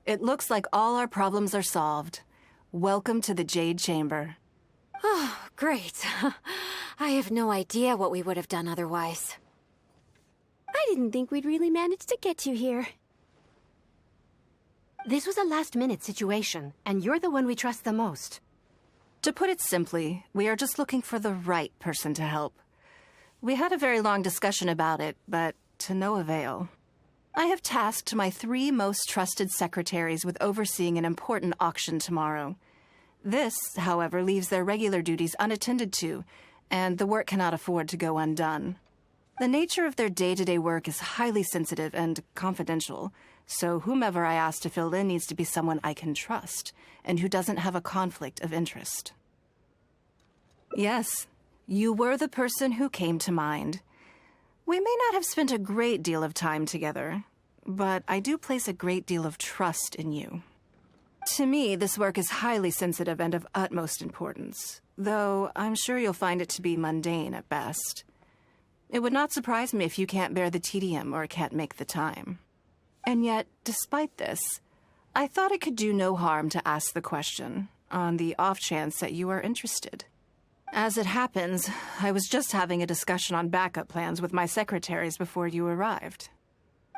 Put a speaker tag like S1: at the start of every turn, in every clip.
S1: It looks like all our problems are solved. Welcome to the Jade Chamber.
S2: Oh, great. I have no idea what we would have done otherwise.
S3: I didn't think we'd really manage to get you here.
S4: This was a last-minute situation, and you're the one we trust the most.
S1: To put it simply, we are just looking for the right person to help. We had a very long discussion about it, but to no avail. I have tasked my 3 most trusted secretaries with overseeing an important auction tomorrow. This, however, leaves their regular duties unattended to, and the work cannot afford to go undone. The nature of their day-to-day work is highly sensitive and confidential, so whomever I ask to fill in needs to be someone I can trust, and who doesn't have a conflict of interest. Yes, you were the person who came to mind. We may not have spent a great deal of time together, but I do place a great deal of trust in you. To me, this work is highly sensitive and of utmost importance, though I'm sure you'll find it to be mundane at best. It would not surprise me if you can't bear the tedium or can't make the time. And yet, despite this, I thought it could do no harm to ask the question, on the off chance that you are interested. As it happens, I was just having a discussion on backup plans with my secretaries before you arrived.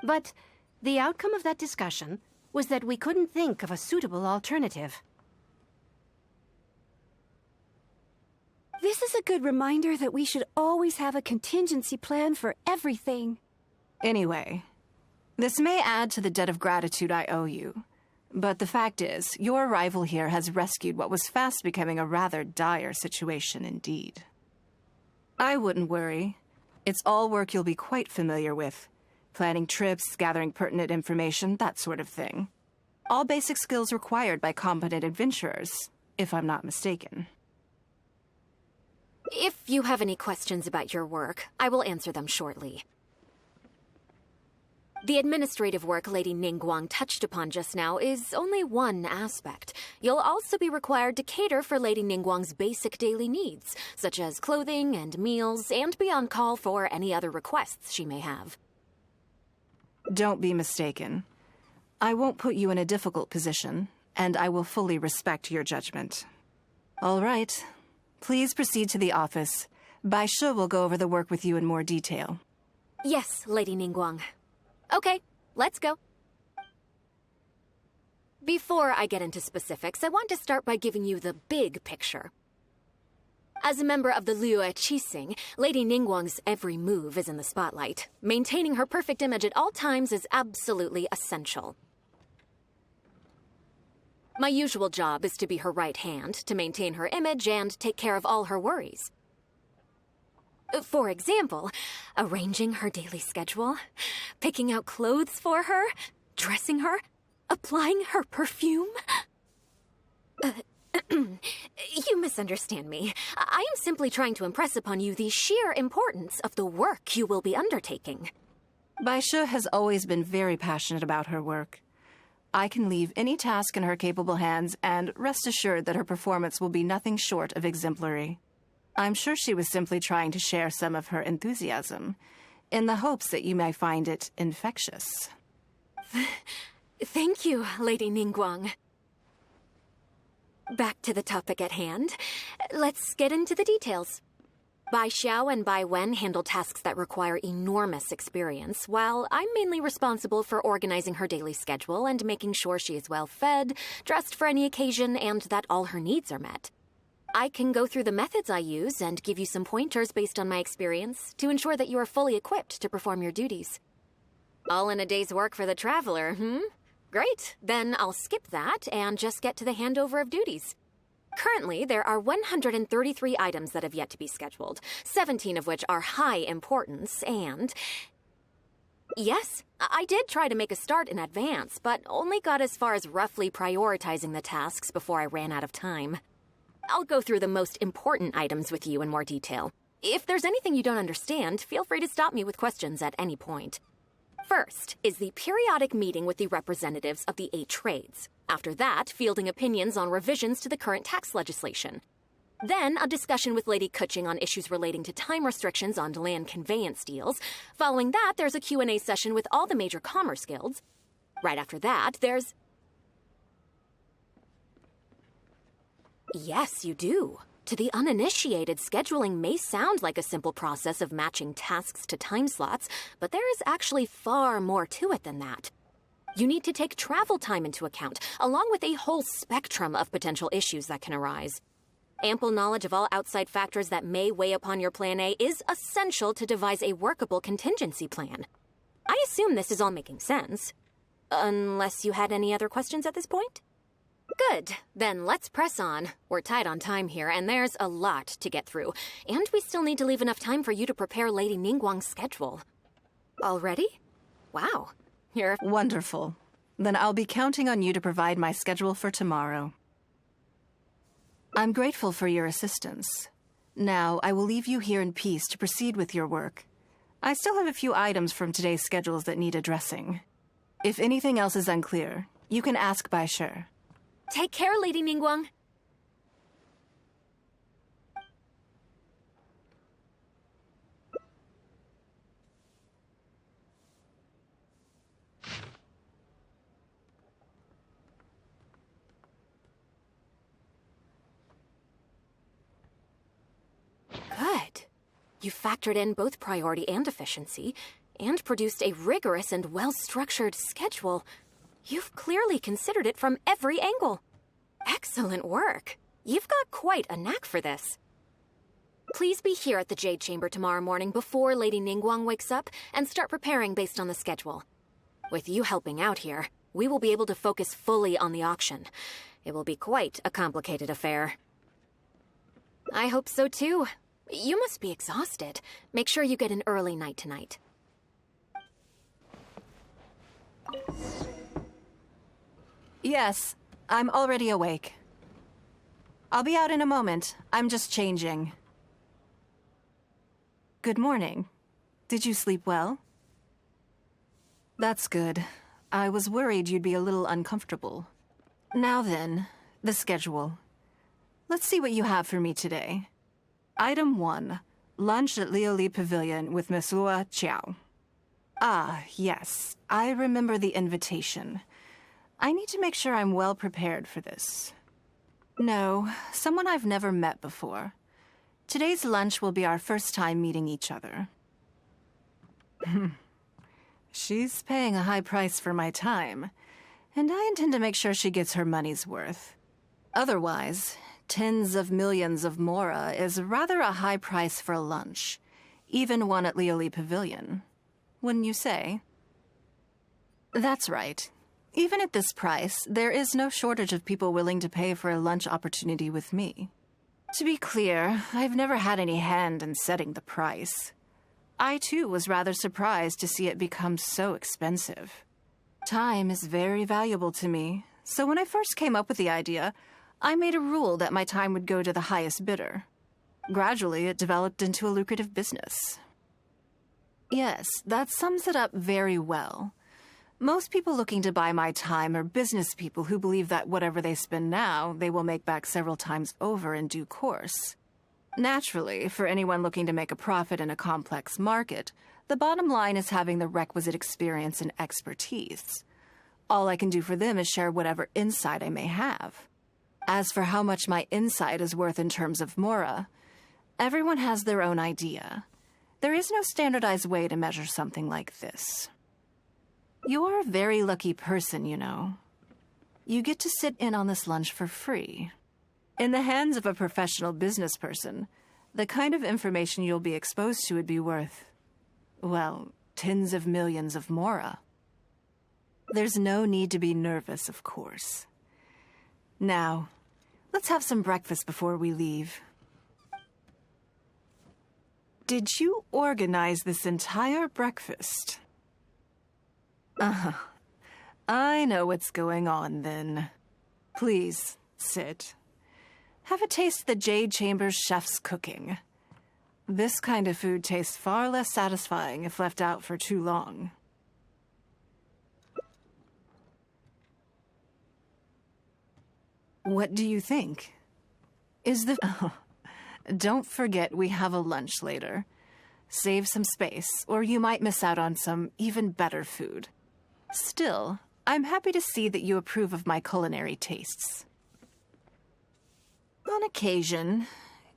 S4: But the outcome of that discussion was that we couldn't think of a suitable alternative.
S3: This is a good reminder that we should always have a contingency plan for everything.
S1: Anyway, this may add to the debt of gratitude I owe you, but the fact is, your arrival here has rescued what was fast becoming a rather dire situation indeed. I wouldn't worry. It's all work you'll be quite familiar with. Planning trips, gathering pertinent information, that sort of thing. All basic skills required by competent adventurers, if I'm not mistaken.
S2: If you have any questions about your work, I will answer them shortly. The administrative work Lady Ningguang touched upon just now is only one aspect. You'll also be required to cater for Lady Ningguang's basic daily needs, such as clothing and meals, and be on call for any other requests she may have.
S1: Don't be mistaken. I won't put you in a difficult position, and I will fully respect your judgment. All right. Please proceed to the office. Bai Shi will go over the work with you in more detail.
S2: Yes, Lady Ningguang. Okay, let's go. Before I get into specifics, I want to start by giving you the big picture. As a member of the Liyue Qixing, Lady Ningguang's every move is in the spotlight. Maintaining her perfect image at all times is absolutely essential. My usual job is to be her right hand, to maintain her image and take care of all her worries. For example, arranging her daily schedule, picking out clothes for her, dressing her, applying her perfume. You misunderstand me. I am simply trying to impress upon you the sheer importance of the work you will be undertaking.
S1: Bai Shi has always been very passionate about her work. I can leave any task in her capable hands and rest assured that her performance will be nothing short of exemplary. I'm sure she was simply trying to share some of her enthusiasm, in the hopes that you may find it infectious.
S2: Thank you, Lady Ningguang. Back to the topic at hand. Let's get into the details. Bai Xiao and Bai Wen handle tasks that require enormous experience, while I'm mainly responsible for organizing her daily schedule and making sure she is well fed, dressed for any occasion, and that all her needs are met. I can go through the methods I use and give you some pointers based on my experience to ensure that you are fully equipped to perform your duties. All in a day's work for the traveler, Great, then I'll skip that and just get to the handover of duties. Currently, there are 133 items that have yet to be scheduled, 17 of which are high importance, and... Yes, I did try to make a start in advance, but only got as far as roughly prioritizing the tasks before I ran out of time. I'll go through the most important items with you in more detail. If there's anything you don't understand, feel free to stop me with questions at any point. First is the periodic meeting with the representatives of the 8 trades. After that, fielding opinions on revisions to the current tax legislation. Then, a discussion with Lady Kuching on issues relating to time restrictions on land conveyance deals. Following that, there's a Q&A session with all the major commerce guilds. Right after that, there's... Yes, you do. To the uninitiated, scheduling may sound like a simple process of matching tasks to time slots, but there is actually far more to it than that. You need to take travel time into account, along with a whole spectrum of potential issues that can arise. Ample knowledge of all outside factors that may weigh upon your Plan A is essential to devise a workable contingency plan. I assume this is all making sense. Unless you had any other questions at this point? Good. Then let's press on. We're tight on time here, and there's a lot to get through. And we still need to leave enough time for you to prepare Lady Ningguang's schedule. Already? Wow. You're...
S1: Wonderful. Then I'll be counting on you to provide my schedule for tomorrow. I'm grateful for your assistance. Now, I will leave you here in peace to proceed with your work. I still have a few items from today's schedules that need addressing. If anything else is unclear, you can ask Bai Shi.
S2: Take care, Lady Ningguang. Good. You factored in both priority and efficiency, and produced a rigorous and well-structured schedule. You've clearly considered it from every angle. Excellent work. You've got quite a knack for this. Please be here at the Jade Chamber tomorrow morning before Lady Ningguang wakes up and start preparing based on the schedule. With you helping out here, we will be able to focus fully on the auction. It will be quite a complicated affair. I hope so too. You must be exhausted. Make sure you get an early night tonight.
S1: Yes, I'm already awake. I'll be out in a moment. I'm just changing. Good morning. Did you sleep well? That's good. I was worried you'd be a little uncomfortable. Now then, the schedule. Let's see what you have for me today. Item 1. Lunch at Lioli Pavilion with Monsieur Chiao. Ah, yes. I remember the invitation. I need to make sure I'm well prepared for this. No, someone I've never met before. Today's lunch will be our first time meeting each other. She's paying a high price for my time, and I intend to make sure she gets her money's worth. Otherwise, tens of millions of mora is rather a high price for lunch, even one at Lioli Pavilion. Wouldn't you say? That's right. Even at this price, there is no shortage of people willing to pay for a lunch opportunity with me. To be clear, I've never had any hand in setting the price. I, too, was rather surprised to see it become so expensive. Time is very valuable to me, so when I first came up with the idea, I made a rule that my time would go to the highest bidder. Gradually, it developed into a lucrative business. Yes, that sums it up very well. Most people looking to buy my time are business people who believe that whatever they spend now, they will make back several times over in due course. Naturally, for anyone looking to make a profit in a complex market, the bottom line is having the requisite experience and expertise. All I can do for them is share whatever insight I may have. As for how much my insight is worth in terms of mora, everyone has their own idea. There is no standardized way to measure something like this. You're a very lucky person, you know. You get to sit in on this lunch for free. In the hands of a professional business person, the kind of information you'll be exposed to would be worth, well, tens of millions of mora. There's no need to be nervous, of course. Now, let's have some breakfast before we leave. Did you organize this entire breakfast? I know what's going on, then. Please, sit. Have a taste of the Jade Chamber's chef's cooking. This kind of food tastes far less satisfying if left out for too long. What do you think? Is the... Don't forget we have a lunch later. Save some space, or you might miss out on some even better food. Still, I'm happy to see that you approve of my culinary tastes. On occasion,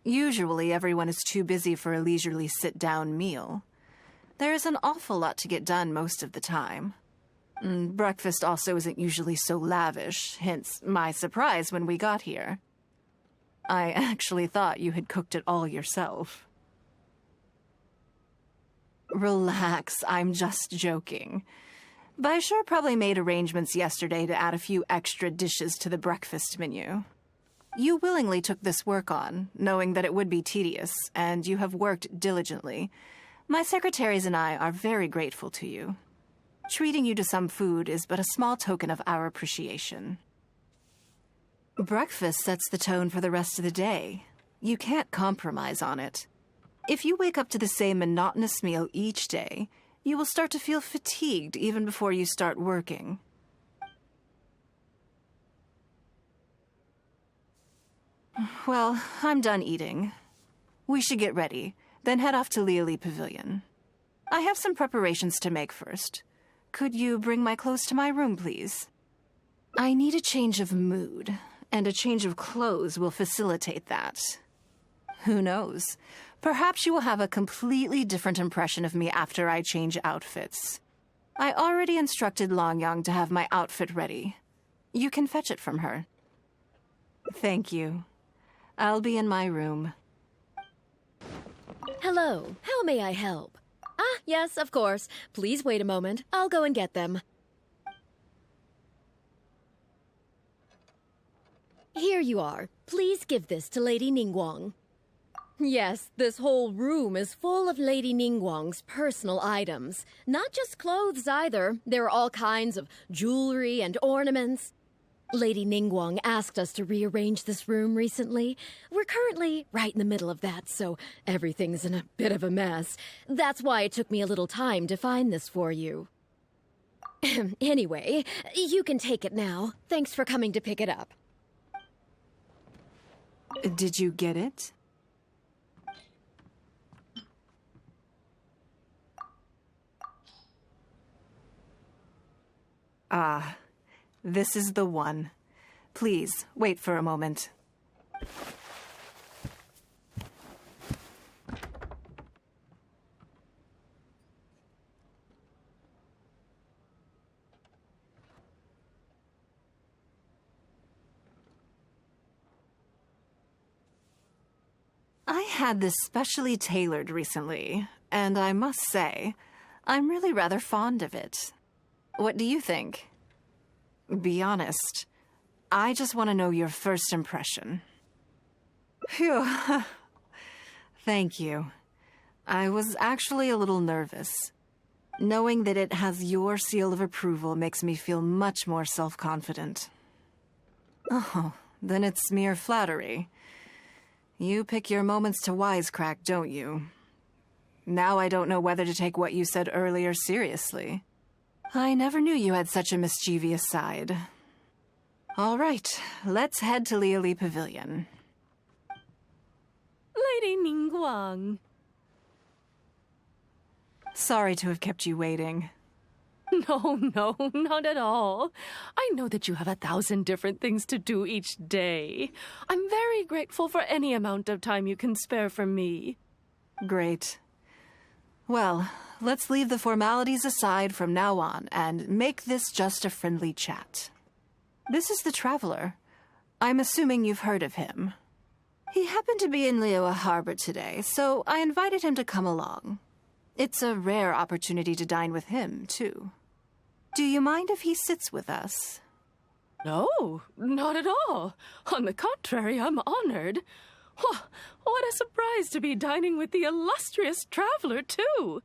S1: usually everyone is too busy for a leisurely sit-down meal. There is an awful lot to get done most of the time. Breakfast also isn't usually so lavish, hence my surprise when we got here. I actually thought you had cooked it all yourself. Relax, I'm just joking. Baisha probably made arrangements yesterday to add a few extra dishes to the breakfast menu. You willingly took this work on, knowing that it would be tedious, and you have worked diligently. My secretaries and I are very grateful to you. Treating you to some food is but a small token of our appreciation. Breakfast sets the tone for the rest of the day. You can't compromise on it. If you wake up to the same monotonous meal each day, you will start to feel fatigued even before you start working. Well, I'm done eating. We should get ready, then head off to Liali Pavilion. I have some preparations to make first. Could you bring my clothes to my room, please? I need a change of mood, and a change of clothes will facilitate that. Who knows? Perhaps you will have a completely different impression of me after I change outfits. I already instructed Longyang to have my outfit ready. You can fetch it from her. Thank you. I'll be in my room.
S2: Hello, how may I help? Ah, yes, of course. Please wait a moment. I'll go and get them. Here you are. Please give this to Lady Ningguang. Yes, this whole room is full of Lady Ningguang's personal items. Not just clothes either. There are all kinds of jewelry and ornaments. Lady Ningguang asked us to rearrange this room recently. We're currently right in the middle of that, so everything's in a bit of a mess. That's why it took me a little time to find this for you. Anyway, you can take it now. Thanks for coming to pick it up.
S1: Did you get it? Ah. This is the one. Please, wait for a moment. I had this specially tailored recently, and I must say, I'm really rather fond of it. What do you think? Be honest. I just want to know your first impression. Phew. Thank you. I was actually a little nervous. Knowing that it has your seal of approval makes me feel much more self-confident. Oh, then it's mere flattery. You pick your moments to wisecrack, don't you? Now I don't know whether to take what you said earlier seriously. I never knew you had such a mischievous side. All right, let's head to Liali Pavilion.
S5: Lady Ningguang.
S1: Sorry to have kept you waiting.
S5: No, not at all. I know that you have 1,000 different things to do each day. I'm very grateful for any amount of time you can spare for me.
S1: Great. Well, let's leave the formalities aside from now on and make this just a friendly chat. This is the Traveler. I'm assuming you've heard of him. He happened to be in Liyue Harbor today, so I invited him to come along. It's a rare opportunity to dine with him, too. Do you mind if he sits with us?
S5: No, not at all. On the contrary, I'm honored. What a surprise to be dining with the illustrious Traveler, too.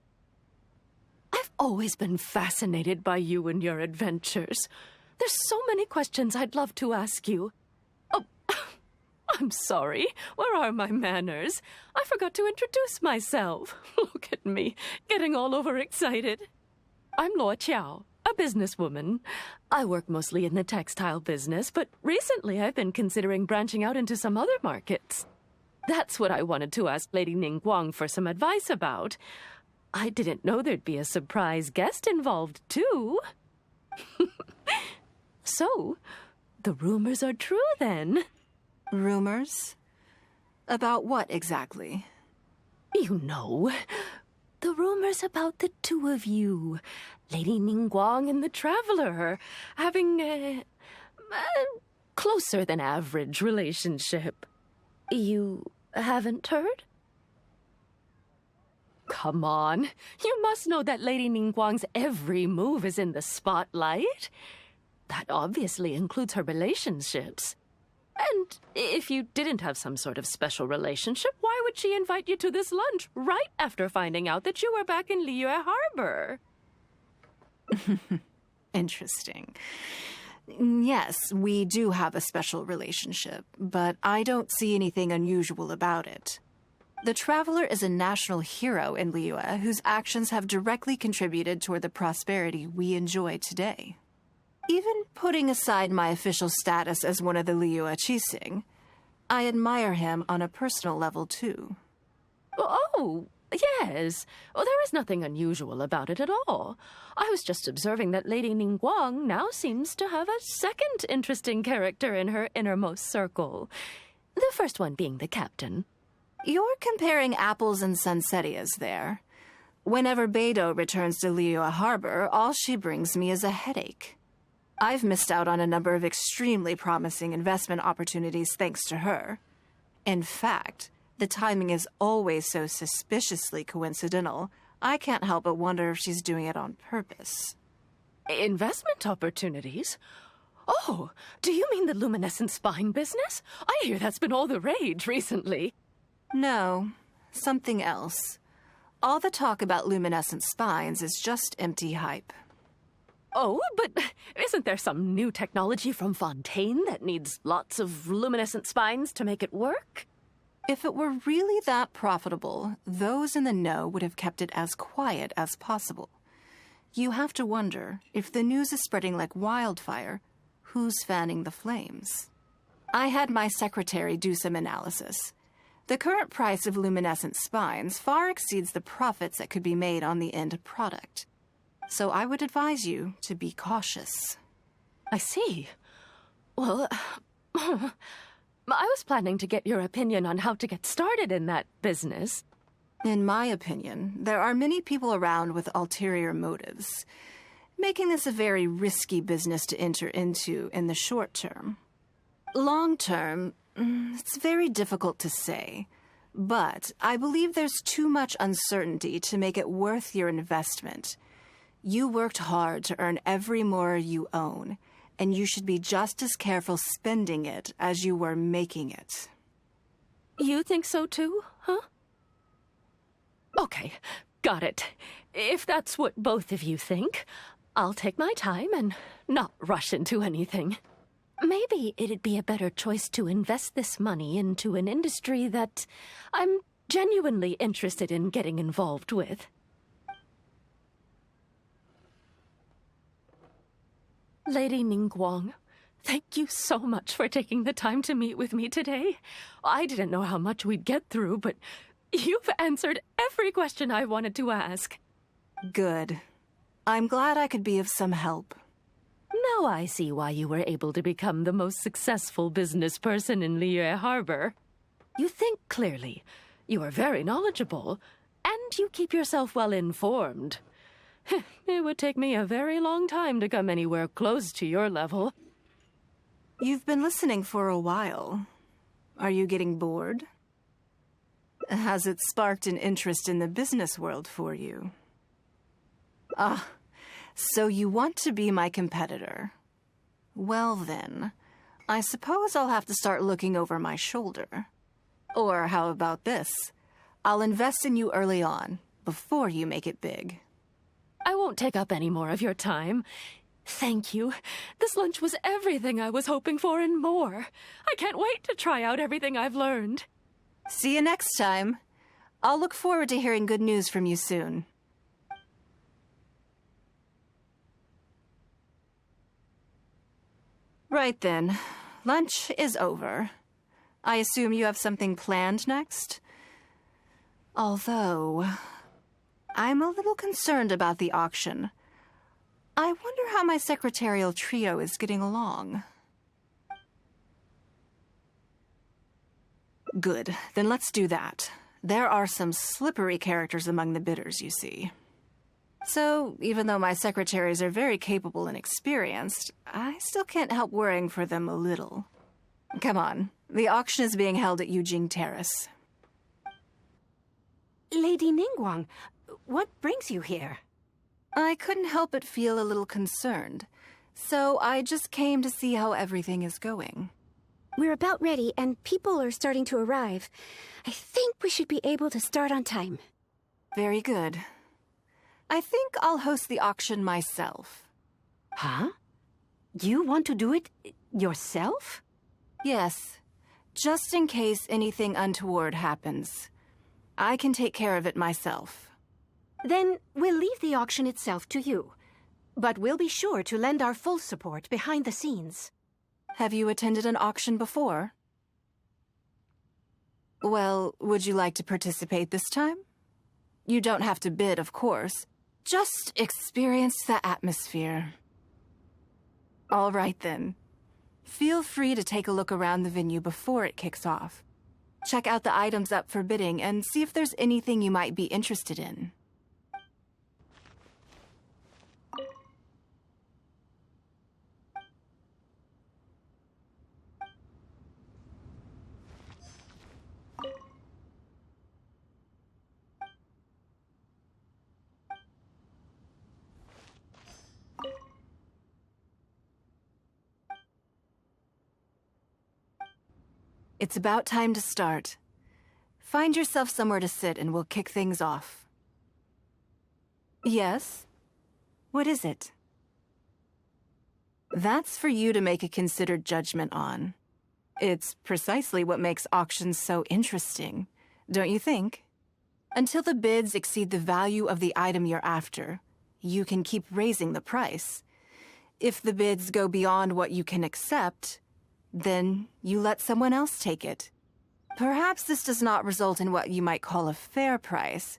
S5: I've always been fascinated by you and your adventures. There's so many questions I'd love to ask you. Oh, I'm sorry. Where are my manners? I forgot to introduce myself. Look at me, getting all overexcited. I'm Luo Qiao, a businesswoman. I work mostly in the textile business, but recently I've been considering branching out into some other markets. That's what I wanted to ask Lady Ningguang for some advice about. I didn't know there'd be a surprise guest involved, too. So, the rumors are true then.
S1: Rumors? About what exactly?
S5: You know, the rumors about the two of you, Lady Ningguang and the Traveler, having a closer than average relationship. You haven't heard? Come on, you must know that Lady Ningguang's every move is in the spotlight. That obviously includes her relationships. And if you didn't have some sort of special relationship, why would she invite you to this lunch right after finding out that you were back in Liyue Harbor?
S1: Interesting. Yes, we do have a special relationship, but I don't see anything unusual about it. The Traveler is a national hero in Liyue whose actions have directly contributed toward the prosperity we enjoy today. Even putting aside my official status as one of the Liyue Qixing, I admire him on a personal level too.
S5: Oh, yes. Well, there is nothing unusual about it at all. I was just observing that Lady Ningguang now seems to have a second interesting character in her innermost circle. The first one being the captain.
S1: You're comparing apples and sunsettias there. Whenever Beidou returns to Liyue Harbor, all she brings me is a headache. I've missed out on a number of extremely promising investment opportunities thanks to her. In fact, the timing is always so suspiciously coincidental, I can't help but wonder if she's doing it on purpose.
S5: Investment opportunities? Oh, do you mean the luminescent spine business? I hear that's been all the rage recently.
S1: No, something else. All the talk about luminescent spines is just empty hype.
S5: Oh, but isn't there some new technology from Fontaine that needs lots of luminescent spines to make it work?
S1: If it were really that profitable, those in the know would have kept it as quiet as possible. You have to wonder, if the news is spreading like wildfire, who's fanning the flames? I had my secretary do some analysis. The current price of luminescent spines far exceeds the profits that could be made on the end product. So I would advise you to be cautious.
S5: I see. Well, I was planning to get your opinion on how to get started in that business.
S1: In my opinion, there are many people around with ulterior motives, making this a very risky business to enter into in the short term. Long term, it's very difficult to say, but I believe there's too much uncertainty to make it worth your investment. You worked hard to earn every more you own, and you should be just as careful spending it as you were making it.
S5: You think so too, huh? Okay, got it. If that's what both of you think, I'll take my time and not rush into anything. Maybe it'd be a better choice to invest this money into an industry that I'm genuinely interested in getting involved with. Lady Ningguang, thank you so much for taking the time to meet with me today. I didn't know how much we'd get through, but you've answered every question I wanted to ask.
S1: Good. I'm glad I could be of some help.
S5: Now I see why you were able to become the most successful business person in Liyue Harbor. You think clearly, you are very knowledgeable, and you keep yourself well informed. It would take me a very long time to come anywhere close to your level.
S1: You've been listening for a while. Are you getting bored? Has it sparked an interest in the business world for you? Ah, so you want to be my competitor. Well then, I suppose I'll have to start looking over my shoulder. Or how about this? I'll invest in you early on, before you make it big.
S5: I won't take up any more of your time. Thank you. This lunch was everything I was hoping for and more. I can't wait to try out everything I've learned.
S1: See you next time. I'll look forward to hearing good news from you soon. Right then. Lunch is over. I assume you have something planned next? Although, I'm a little concerned about the auction. I wonder how my secretarial trio is getting along. Good, then let's do that. There are some slippery characters among the bidders, you see. So, even though my secretaries are very capable and experienced, I still can't help worrying for them a little. Come on, the auction is being held at Yujing Terrace.
S4: Lady Ningguang, what brings you here?
S1: I couldn't help but feel a little concerned, so I just came to see how everything is going.
S3: We're about ready, and people are starting to arrive. I think we should be able to start on time.
S1: Very good. I think I'll host the auction myself.
S4: Huh? You want to do it yourself?
S1: Yes, just in case anything untoward happens. I can take care of it myself.
S4: Then we'll leave the auction itself to you. But we'll be sure to lend our full support behind the scenes.
S1: Have you attended an auction before? Well, would you like to participate this time? You don't have to bid, of course. Just experience the atmosphere. All right, then. Feel free to take a look around the venue before it kicks off. Check out the items up for bidding and see if there's anything you might be interested in. It's about time to start. Find yourself somewhere to sit and we'll kick things off. Yes? What is it? That's for you to make a considered judgment on. It's precisely what makes auctions so interesting, don't you think? Until the bids exceed the value of the item you're after, you can keep raising the price. If the bids go beyond what you can accept, then you let someone else take it. Perhaps this does not result in what you might call a fair price,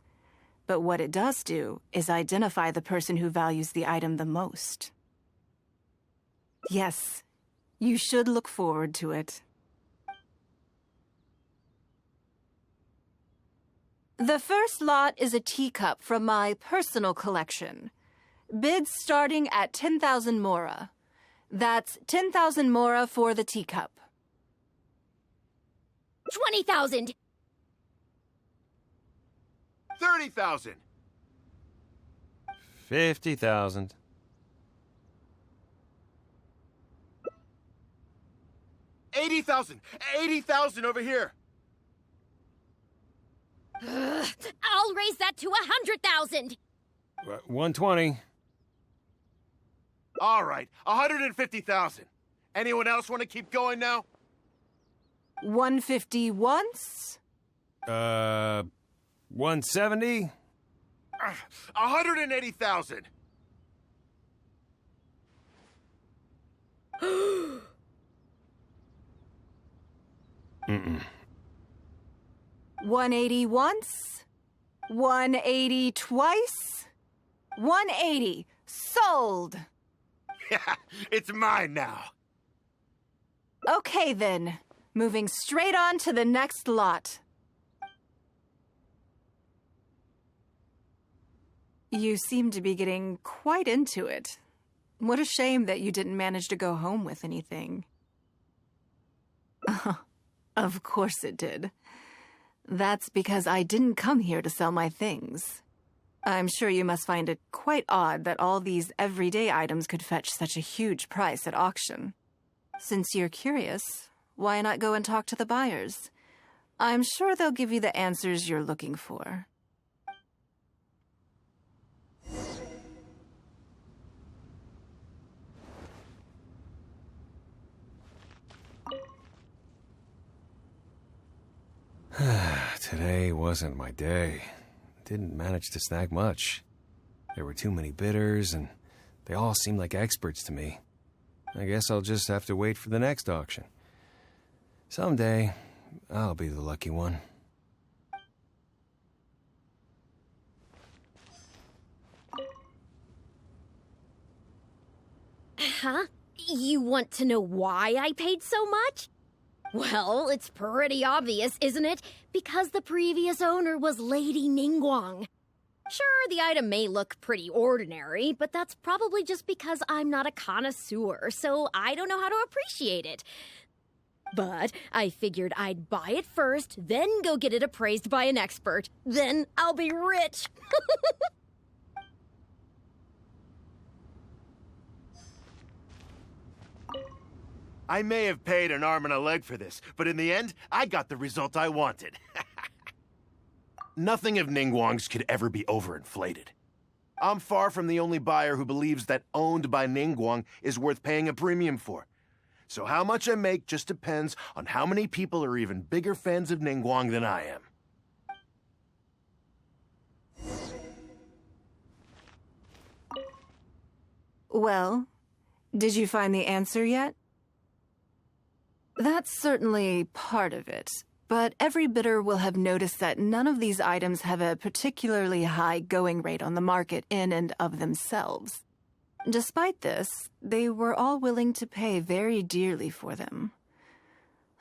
S1: but what it does do is identify the person who values the item the most. Yes, you should look forward to it. The first lot is a teacup from my personal collection. Bids starting at 10,000 mora. That's 10,000 mora for the teacup.
S2: 20,000!
S6: 30,000!
S7: 50,000.
S6: 80,000! 80,000 over here!
S2: I'll raise that to 100,000!
S7: 120.
S6: All right, 150,000. Anyone else want to keep going now?
S1: 150 once?
S7: 170?
S6: 180,000.
S7: Mm-mm.
S1: 180 once? 180 twice? 180. Sold!
S6: Yeah, it's mine now.
S1: Okay then, moving straight on to the next lot. You seem to be getting quite into it. What a shame that you didn't manage to go home with anything. Of course it did. That's because I didn't come here to sell my things. I'm sure you must find it quite odd that all these everyday items could fetch such a huge price at auction. Since you're curious, why not go and talk to the buyers? I'm sure they'll give you the answers you're looking for.
S7: Today wasn't my day. Didn't manage to snag much. There were too many bidders, and they all seemed like experts to me. I guess I'll just have to wait for the next auction. Someday, I'll be the lucky one.
S2: Huh? You want to know why I paid so much? Well, it's pretty obvious, isn't it? Because the previous owner was Lady Ningguang. Sure, the item may look pretty ordinary, but that's probably just because I'm not a connoisseur, so I don't know how to appreciate it. But I figured I'd buy it first, then go get it appraised by an expert. Then I'll be rich.
S6: I may have paid an arm and a leg for this, but in the end, I got the result I wanted. Nothing of Ningguang's could ever be overinflated. I'm far from the only buyer who believes that owned by Ningguang is worth paying a premium for. So how much I make just depends on how many people are even bigger fans of Ningguang than I am.
S1: Well, did you find the answer yet? That's certainly part of it, but every bidder will have noticed that none of these items have a particularly high going rate on the market in and of themselves. Despite this, they were all willing to pay very dearly for them.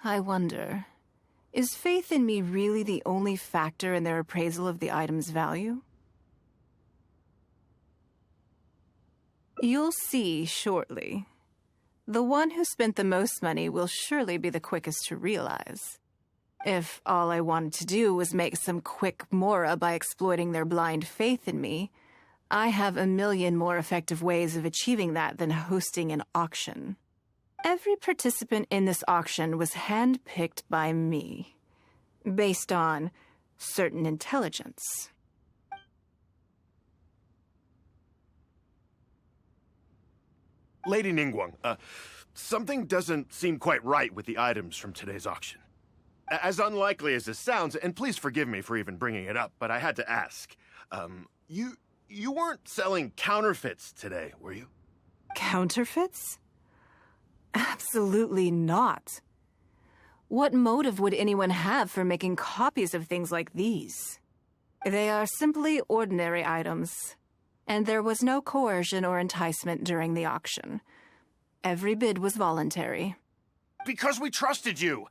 S1: I wonder, is faith in me really the only factor in their appraisal of the item's value? You'll see shortly. The one who spent the most money will surely be the quickest to realize. If all I wanted to do was make some quick mora by exploiting their blind faith in me, I have a million more effective ways of achieving that than hosting an auction. Every participant in this auction was handpicked by me, based on certain intelligence.
S6: Lady Ningguang, something doesn't seem quite right with the items from today's auction. As unlikely as this sounds, and please forgive me for even bringing it up, but I had to ask. You weren't selling counterfeits today, were you?
S1: Counterfeits? Absolutely not. What motive would anyone have for making copies of things like these? They are simply ordinary items, and there was no coercion or enticement during the auction. Every bid was voluntary.
S6: Because we trusted you!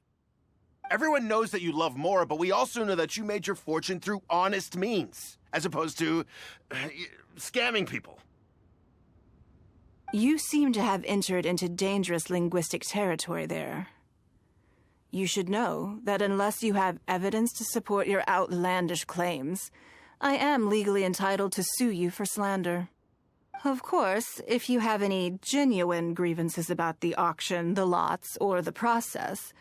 S6: Everyone knows that you love Mora, but we also know that you made your fortune through honest means, as opposed to scamming people.
S1: You seem to have entered into dangerous linguistic territory there. You should know that unless you have evidence to support your outlandish claims, I am legally entitled to sue you for slander. Of course, if you have any genuine grievances about the auction, the lots, or the process,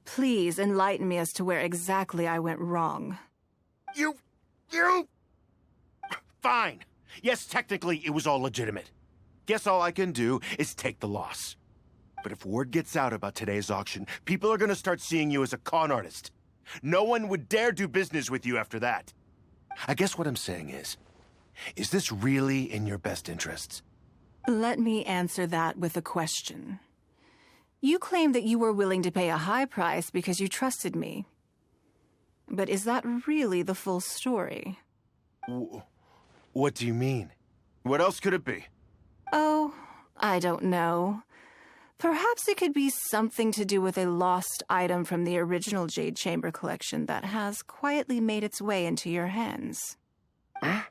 S1: please enlighten me as to where exactly I went wrong.
S6: You... Fine. Yes, technically it was all legitimate. Guess all I can do is take the loss. But if word gets out about today's auction, people are gonna start seeing you as a con artist. No one would dare do business with you after that. I guess what I'm saying is this really in your best interests?
S1: Let me answer that with a question. You claim that you were willing to pay a high price because you trusted me. But is that really the full story?
S6: What do you mean? What else could it be?
S1: Oh, I don't know. Perhaps it could be something to do with a lost item from the original Jade Chamber collection that has quietly made its way into your hands.
S6: Huh?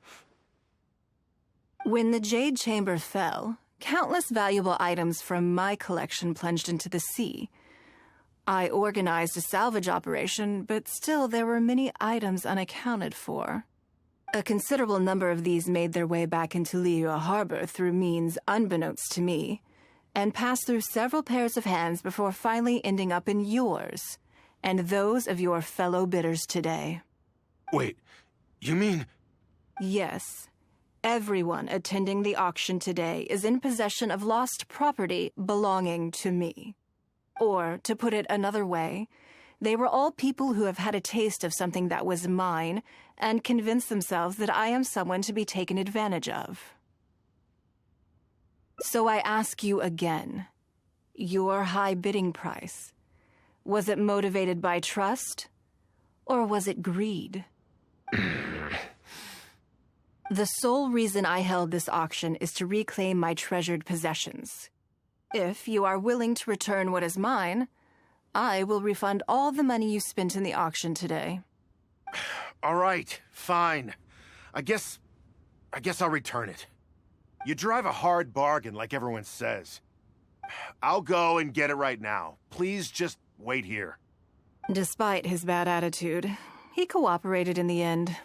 S1: When the Jade Chamber fell, countless valuable items from my collection plunged into the sea. I organized a salvage operation, but still there were many items unaccounted for. A considerable number of these made their way back into Liyue Harbor through means unbeknownst to me, and passed through several pairs of hands before finally ending up in yours, and those of your fellow bidders today.
S6: Wait, you mean...
S1: Yes. Everyone attending the auction today is in possession of lost property belonging to me. Or, to put it another way, they were all people who have had a taste of something that was mine and convinced themselves that I am someone to be taken advantage of. So I ask you again, your high bidding price, was it motivated by trust, or was it greed? The sole reason I held this auction is to reclaim my treasured possessions. If you are willing to return what is mine, I will refund all the money you spent in the auction today.
S6: All right, fine. I guess I'll return it. You drive a hard bargain like everyone says. I'll go and get it right now. Please just wait here.
S1: Despite his bad attitude, he cooperated in the end.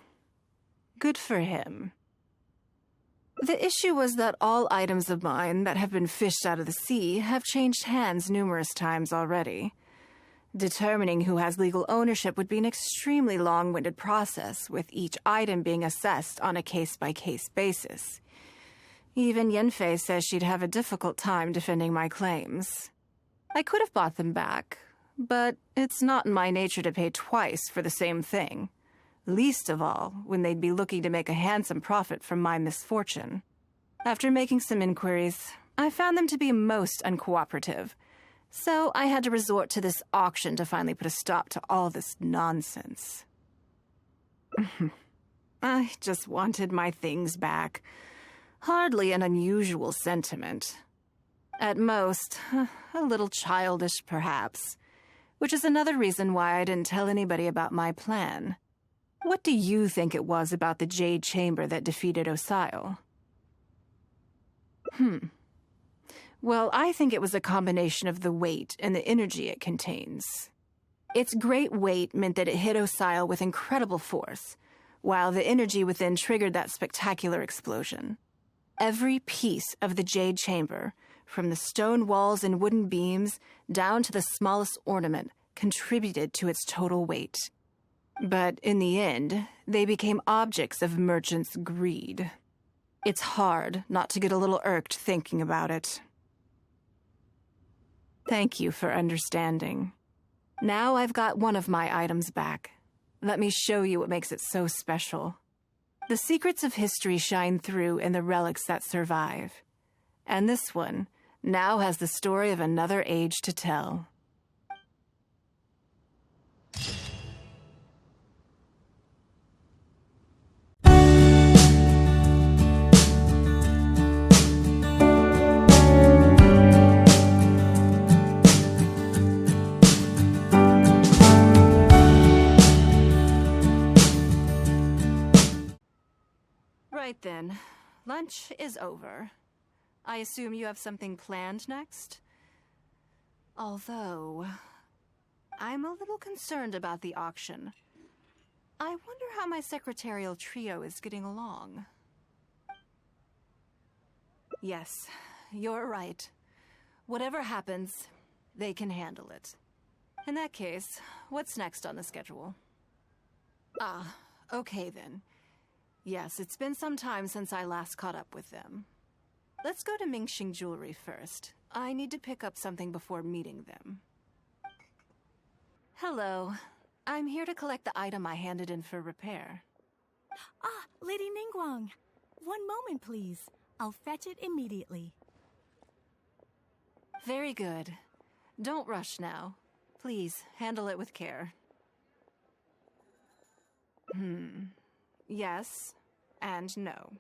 S1: Good for him. The issue was that all items of mine that have been fished out of the sea have changed hands numerous times already. Determining who has legal ownership would be an extremely long-winded process, with each item being assessed on a case-by-case basis. Even Yenfei says she'd have a difficult time defending my claims. I could have bought them back, but it's not in my nature to pay twice for the same thing. Least of all, when they'd be looking to make a handsome profit from my misfortune. After making some inquiries, I found them to be most uncooperative, so I had to resort to this auction to finally put a stop to all this nonsense. I just wanted my things back. Hardly an unusual sentiment. At most, a little childish, perhaps, which is another reason why I didn't tell anybody about my plan. What do you think it was about the Jade Chamber that defeated Osile? Well, I think it was a combination of the weight and the energy it contains. Its great weight meant that it hit Osile with incredible force, while the energy within triggered that spectacular explosion. Every piece of the Jade Chamber, from the stone walls and wooden beams down to the smallest ornament, contributed to its total weight. But in the end, they became objects of merchants' greed. It's hard not to get a little irked thinking about it. Thank you for understanding. Now I've got one of my items back. Let me show you what makes it so special. The secrets of history shine through in the relics that survive. And this one now has the story of another age to tell. Right then, lunch is over. I assume you have something planned next? Although, I'm a little concerned about the auction. I wonder how my secretarial trio is getting along. Yes, you're right. Whatever happens, they can handle it. In that case, what's next on the schedule? Okay then. Yes, it's been some time since I last caught up with them. Let's go to Mingxing Jewelry first. I need to pick up something before meeting them. Hello. I'm here to collect the item I handed in for repair.
S8: Lady Ningguang. One moment, please. I'll fetch it immediately.
S1: Very good. Don't rush now. Please, handle it with care. Yes, and no.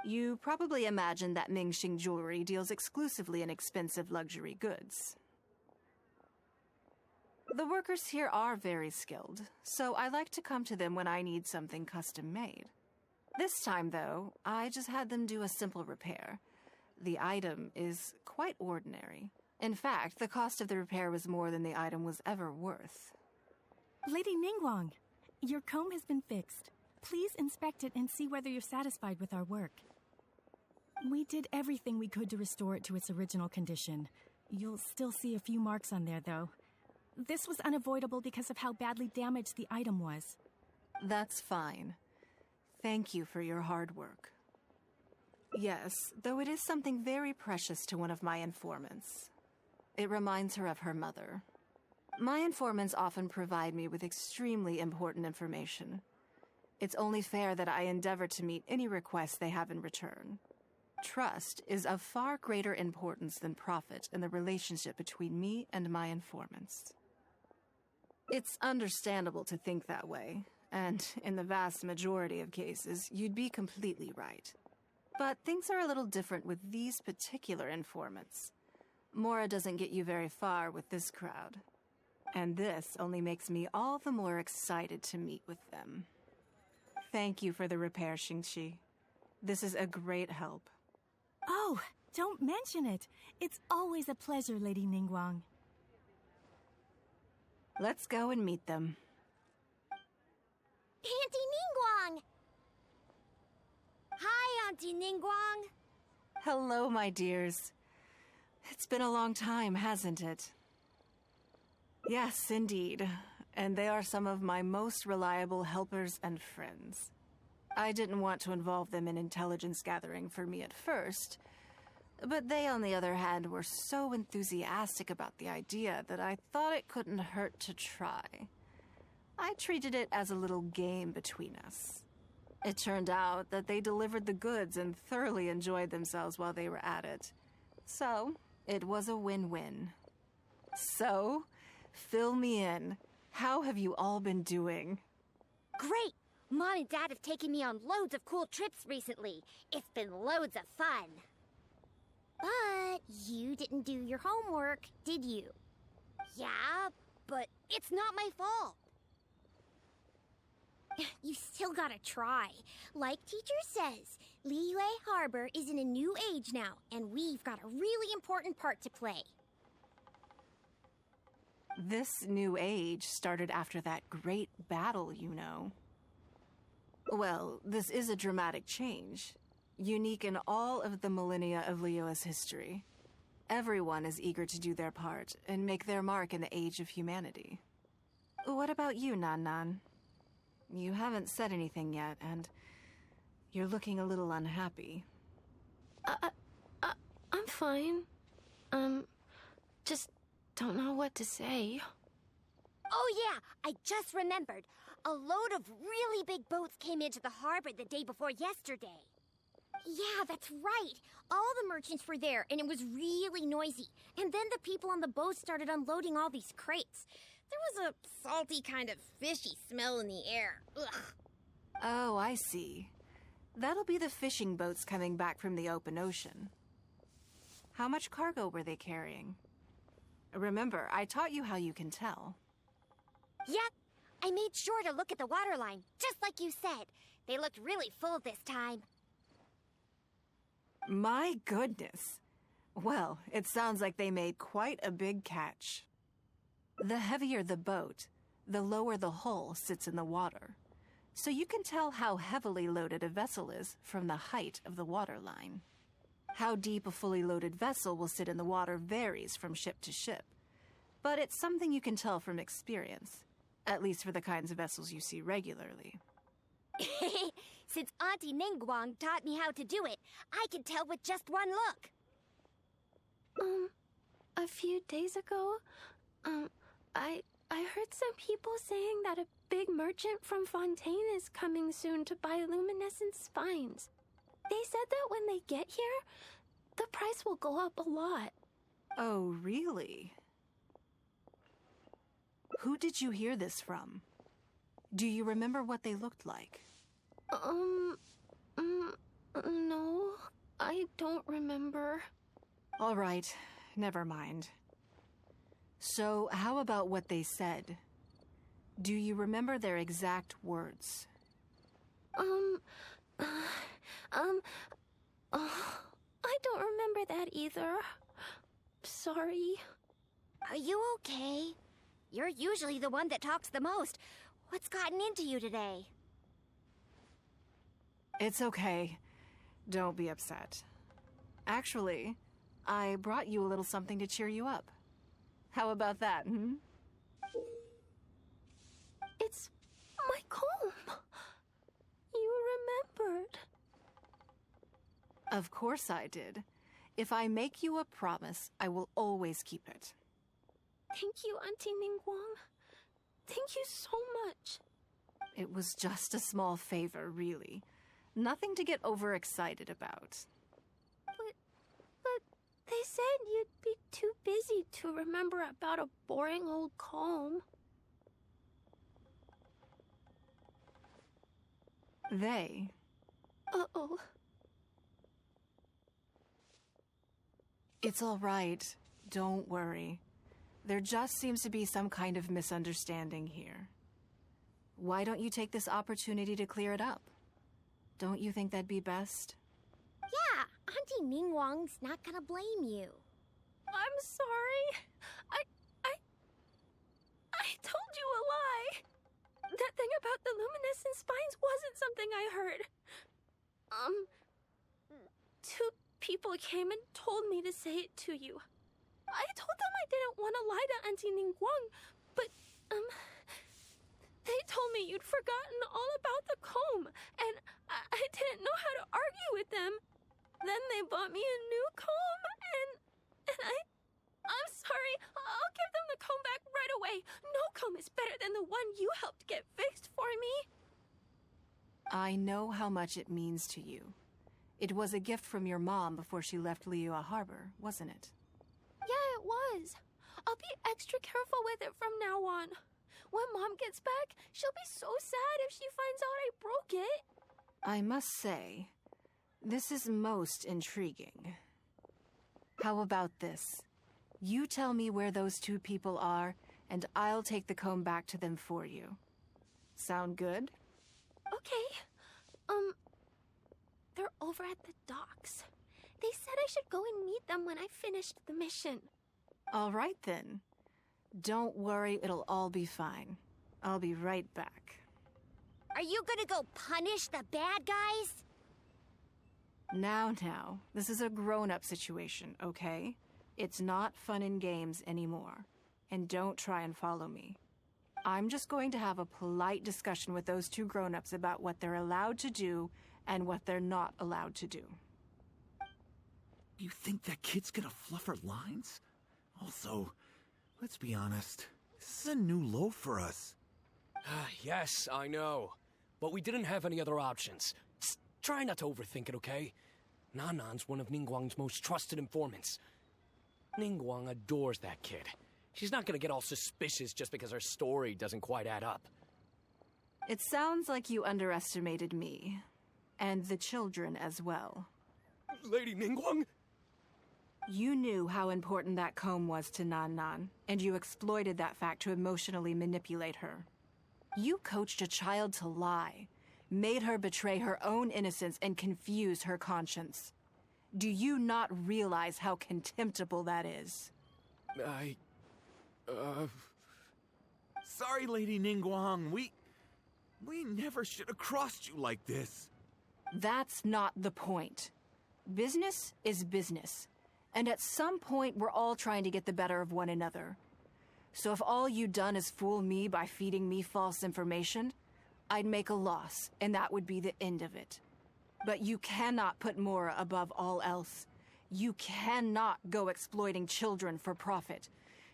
S1: You probably imagine that Mingxing Jewelry deals exclusively in expensive luxury goods. The workers here are very skilled, so I like to come to them when I need something custom-made. This time, though, I just had them do a simple repair. The item is quite ordinary. In fact, the cost of the repair was more than the item was ever worth.
S8: Lady Ningguang, your comb has been fixed. Please inspect it and see whether you're satisfied with our work. We did everything we could to restore it to its original condition. You'll still see a few marks on there, though. This was unavoidable because of how badly damaged the item was.
S1: That's fine. Thank you for your hard work. Yes, though it is something very precious to one of my informants. It reminds her of her mother. My informants often provide me with extremely important information. It's only fair that I endeavor to meet any requests they have in return. Trust is of far greater importance than profit in the relationship between me and my informants. It's understandable to think that way, And in the vast majority of cases, you'd be completely right. But things are a little different with these particular informants. Mora doesn't get you very far with this crowd. And this only makes me all the more excited to meet with them. Thank you for the repair, Xingqi. This is a great help.
S8: Oh, don't mention it. It's always a pleasure, Lady Ningguang.
S1: Let's go and meet them.
S9: Auntie Ningguang! Hi, Auntie Ningguang.
S1: Hello, my dears. It's been a long time, hasn't it? Yes, indeed. And they are some of my most reliable helpers and friends. I didn't want to involve them in intelligence gathering for me at first, but they, on the other hand, were so enthusiastic about the idea that I thought it couldn't hurt to try. I treated it as a little game between us. It turned out that they delivered the goods and thoroughly enjoyed themselves while they were at it. So, it was a win-win. So, fill me in. How have you all been doing?
S9: Great! Mom and Dad have taken me on loads of cool trips recently. It's been loads of fun. But you didn't do your homework, did you? Yeah, but it's not my fault. You still gotta try. Like teacher says, Liyue Harbor is in a new age now, and we've got a really important part to play.
S1: This new age started after that great battle, you know. Well, this is a dramatic change, unique in all of the millennia of Liyue's history. Everyone is eager to do their part and make their mark in the age of humanity. What about you, Nan Nan? You haven't said anything yet, and you're looking a little unhappy.
S5: I'm fine. Just don't know what to say.
S9: Oh yeah, I just remembered. A load of really big boats came into the harbor the day before yesterday. Yeah, that's right. All the merchants were there, and it was really noisy. And then the people on the boat started unloading all these crates. There was a salty kind of fishy smell in the air. Ugh.
S1: Oh, I see. That'll be the fishing boats coming back from the open ocean. How much cargo were they carrying? Remember, I taught you how you can tell.
S9: Yep, I made sure to look at the waterline, just like you said. They looked really full this time.
S1: My goodness. Well, it sounds like they made quite a big catch. The heavier the boat, the lower the hull sits in the water. So you can tell how heavily loaded a vessel is from the height of the waterline. How deep a fully loaded vessel will sit in the water varies from ship to ship. But it's something you can tell from experience, at least for the kinds of vessels you see regularly.
S9: Since Auntie Ningguang taught me how to do it, I can tell with just one look.
S5: A few days ago, I heard some people saying that a big merchant from Fontaine is coming soon to buy luminescent spines. They said that when they get here, the price will go up a lot.
S1: Oh, really? Who did you hear this from? Do you remember what they looked like?
S5: No, I don't remember.
S1: All right, never mind. So, how about what they said? Do you remember their exact words?
S5: I don't remember that either. Sorry.
S9: Are you okay? You're usually the one that talks the most. What's gotten into you today?
S1: It's okay. Don't be upset. Actually, I brought you a little something to cheer you up. How about that, hmm?
S5: It's my comb. You remembered.
S1: Of course I did. If I make you a promise, I will always keep it.
S5: Thank you, Auntie Ningguang. Thank you so much.
S1: It was just a small favor, really. Nothing to get overexcited about.
S5: But they said you'd be too busy to remember about a boring old comb.
S1: They.
S5: Uh-oh.
S1: It's all right. Don't worry. There just seems to be some kind of misunderstanding here. Why don't you take this opportunity to clear it up? Don't you think that'd be best?
S9: Yeah, Auntie Ningguang's not gonna blame you.
S5: I'm sorry. I told you a lie. That thing about the luminescent spines wasn't something I heard. Two people came and told me to say it to you. I told them I didn't want to lie to Auntie Ningguang, but, they told me you'd forgotten all about the comb, and I didn't know how to argue with them. Then they bought me a new comb, and I'm sorry. I'll give them the comb back right away. No comb is better than the one you helped get fixed for me.
S1: I know how much it means to you. It was a gift from your mom before she left Liyue Harbor, wasn't it?
S5: Yeah, it was. I'll be extra careful with it from now on. When Mom gets back, she'll be so sad if she finds out I broke it.
S1: I must say, this is most intriguing. How about this? You tell me where those two people are, and I'll take the comb back to them for you. Sound good?
S5: Okay. They're over at the docks. They said I should go and meet them when I finished the mission.
S1: All right, then. Don't worry, it'll all be fine. I'll be right back.
S9: Are you gonna go punish the bad guys?
S1: Now, this is a grown-up situation, okay? It's not fun and games anymore. And don't try and follow me. I'm just going to have a polite discussion with those two grown-ups about what they're allowed to do and what they're not allowed to do.
S10: You think that kid's gonna fluff her lines? Also, let's be honest, this is a new low for us.
S11: Yes, I know. But we didn't have any other options. Just try not to overthink it, okay? Nanan's one of Ningguang's most trusted informants. Ningguang adores that kid. She's not gonna get all suspicious just because her story doesn't quite add up.
S1: It sounds like you underestimated me. And the children as well.
S11: Lady Ningguang?
S1: You knew how important that comb was to Nan, and you exploited that fact to emotionally manipulate her. You coached a child to lie, made her betray her own innocence and confuse her conscience. Do you not realize how contemptible that is?
S10: Sorry, Lady Ningguang. We never should have crossed you like this.
S1: That's not the point. Business is business. And at some point, we're all trying to get the better of one another. So if all you've done is fool me by feeding me false information, I'd make a loss, and that would be the end of it. But you cannot put Mora above all else. You cannot go exploiting children for profit.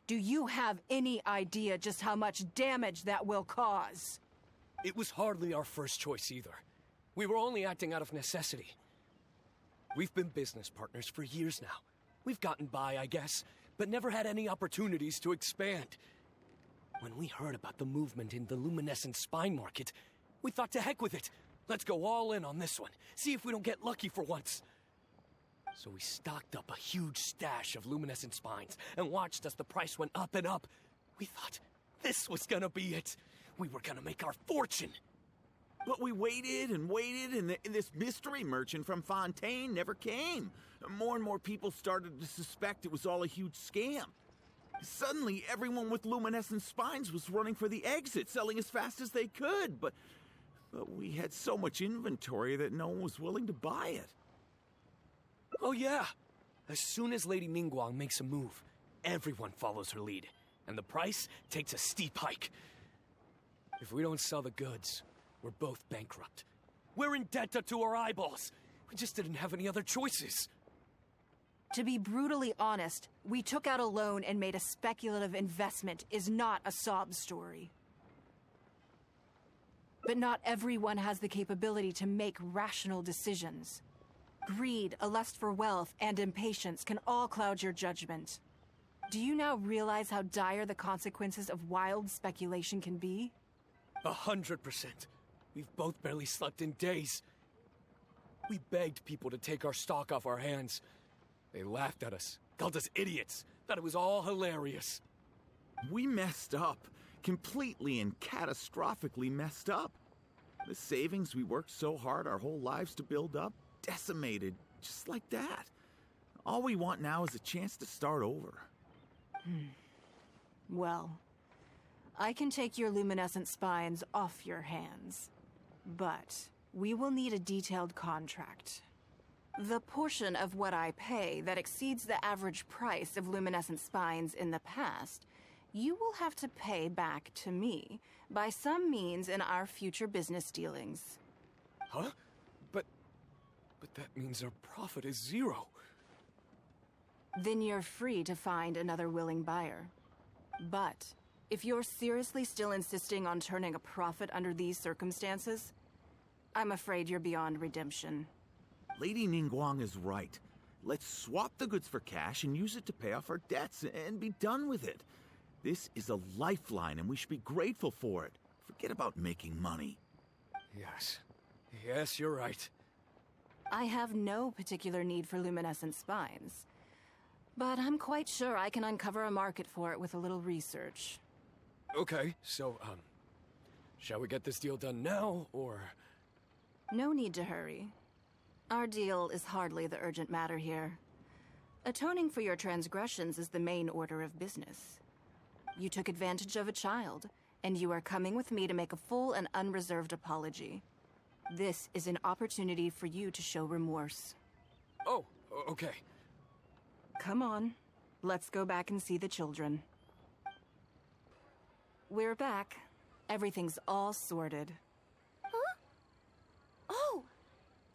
S1: Do you have any idea just how much damage that will cause?
S11: It was hardly our first choice either. We were only acting out of necessity. We've been business partners for years now. We've gotten by, I guess, but never had any opportunities to expand. When we heard about the movement in the luminescent spine market, we thought to heck with it. Let's go all in on this one, see if we don't get lucky for once. So we stocked up a huge stash of luminescent spines and watched as the price went up and up. We thought this was gonna be it. We were gonna make our fortune.
S10: But we waited and waited, and this mystery merchant from Fontaine never came. More and more people started to suspect it was all a huge scam. Suddenly, everyone with luminescent spines was running for the exit, selling as fast as they could, but we had so much inventory that no one was willing to buy it.
S11: Oh yeah! As soon as Lady Ningguang makes a move, everyone follows her lead, and the price takes a steep hike. If we don't sell the goods, we're both bankrupt. We're in debt up to our eyeballs. We just didn't have any other choices.
S1: To be brutally honest, we took out a loan and made a speculative investment is not a sob story. But not everyone has the capability to make rational decisions. Greed, a lust for wealth, and impatience can all cloud your judgment. Do you now realize how dire the consequences of wild speculation can be?
S11: 100%. We've both barely slept in days. We begged people to take our stock off our hands. They laughed at us, called us idiots, thought it was all hilarious.
S10: We messed up. Completely and catastrophically messed up. The savings we worked so hard our whole lives to build up, decimated, just like that. All we want now is a chance to start over.
S1: Well, I can take your luminescent spines off your hands, but we will need a detailed contract. The portion of what I pay that exceeds the average price of luminescent spines in the past, you will have to pay back to me by some means in our future business dealings.
S11: Huh? But that means our profit is 0.
S1: Then you're free to find another willing buyer. But if you're seriously still insisting on turning a profit under these circumstances, I'm afraid you're beyond redemption.
S10: Lady Ningguang is right. Let's swap the goods for cash and use it to pay off our debts and be done with it. This is a lifeline and we should be grateful for it. Forget about making money.
S11: Yes, you're right.
S1: I have no particular need for luminescent spines, but I'm quite sure I can uncover a market for it with a little research.
S11: Okay, so, shall we get this deal done now, or...?
S1: No need to hurry. Our deal is hardly the urgent matter here. Atoning for your transgressions is the main order of business. You took advantage of a child, and you are coming with me to make a full and unreserved apology. This is an opportunity for you to show remorse.
S11: Oh, okay.
S1: Come on. Let's go back and see the children. We're back. Everything's all sorted.
S9: Huh? Oh,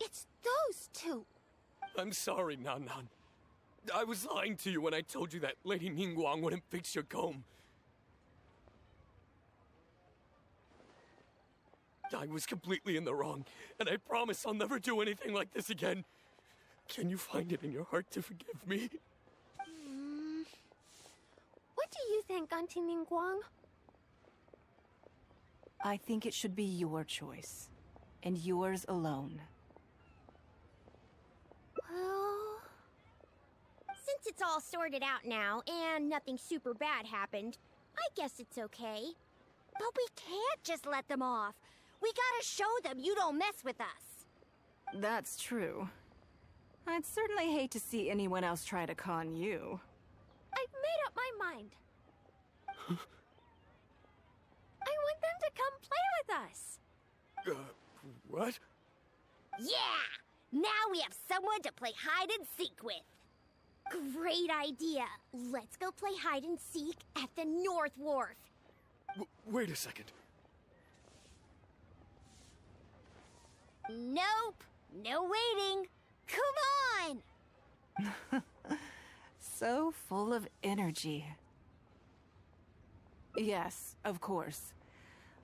S9: it's those two.
S11: I'm sorry, Nan Nan. I was lying to you when I told you that Lady Ningguang wouldn't fix your comb. I was completely in the wrong, and I promise I'll never do anything like this again. Can you find it in your heart to forgive me?
S9: What do you think, Auntie Ningguang?
S1: I think it should be your choice, and yours alone.
S9: Well, since it's all sorted out now, and nothing super bad happened, I guess it's okay. But we can't just let them off. We gotta show them you don't mess with us.
S1: That's true. I'd certainly hate to see anyone else try to con you.
S9: I've made up my mind. I want them to come play with us.
S11: What?
S9: Yeah! Now we have someone to play hide and seek with. Great idea. Let's go play hide and seek at the North Wharf.
S11: Wait a second.
S9: Nope. No waiting. Come on!
S1: So full of energy. Yes, of course.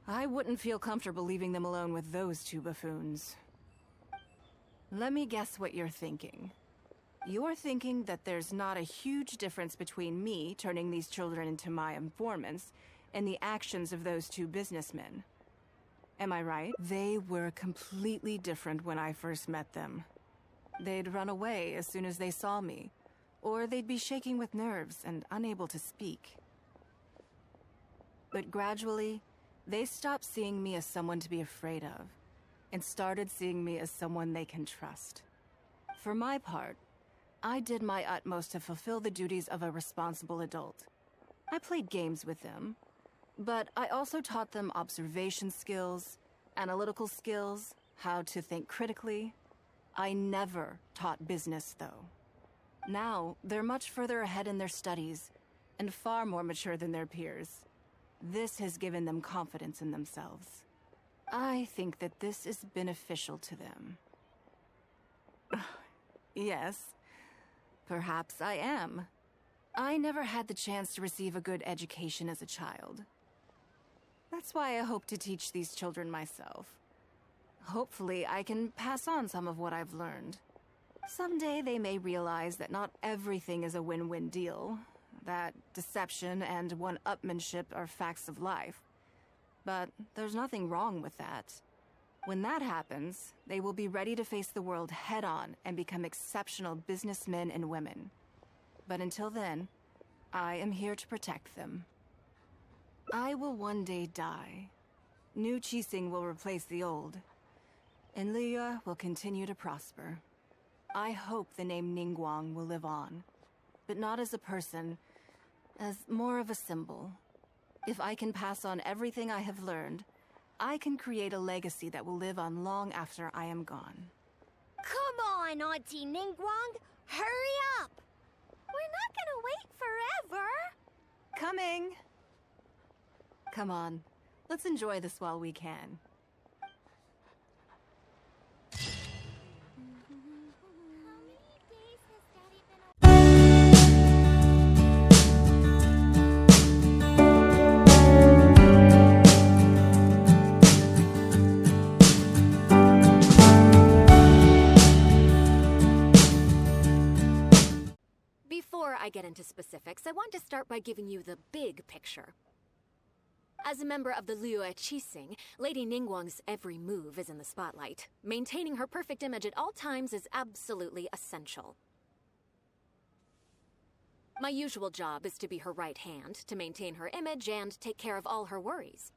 S1: I wouldn't feel comfortable leaving them alone with those two buffoons. Let me guess what you're thinking. You're thinking that there's not a huge difference between me turning these children into my informants and the actions of those two businessmen. Am I right? They were completely different when I first met them. They'd run away as soon as they saw me, or they'd be shaking with nerves and unable to speak. But gradually, they stopped seeing me as someone to be afraid of, and started seeing me as someone they can trust. For my part, I did my utmost to fulfill the duties of a responsible adult. I played games with them, but I also taught them observation skills, analytical skills, how to think critically. I never taught business, though. Now, they're much further ahead in their studies, and far more mature than their peers. This has given them confidence in themselves. I think that this is beneficial to them. Yes, perhaps I am. I never had the chance to receive a good education as a child. That's why I hope to teach these children myself. Hopefully, I can pass on some of what I've learned. Someday they may realize that not everything is a win-win deal, that deception and one-upmanship are facts of life. But there's nothing wrong with that. When that happens, they will be ready to face the world head-on and become exceptional businessmen and women. But until then, I am here to protect them. I will one day die. New Qixing will replace the old, and Liyue will continue to prosper. I hope the name Ningguang will live on, but not as a person, as more of a symbol. If I can pass on everything I have learned, I can create a legacy that will live on long after I am gone.
S9: Come on, Auntie Ningguang! Hurry up! We're not gonna wait forever!
S1: Coming! Come on, let's enjoy this while we can.
S2: Before I get into specifics, I want to start by giving you the big picture. As a member of the Liyue Qixing, Lady Ningguang's every move is in the spotlight. Maintaining her perfect image at all times is absolutely essential. My usual job is to be her right hand, to maintain her image and take care of all her worries.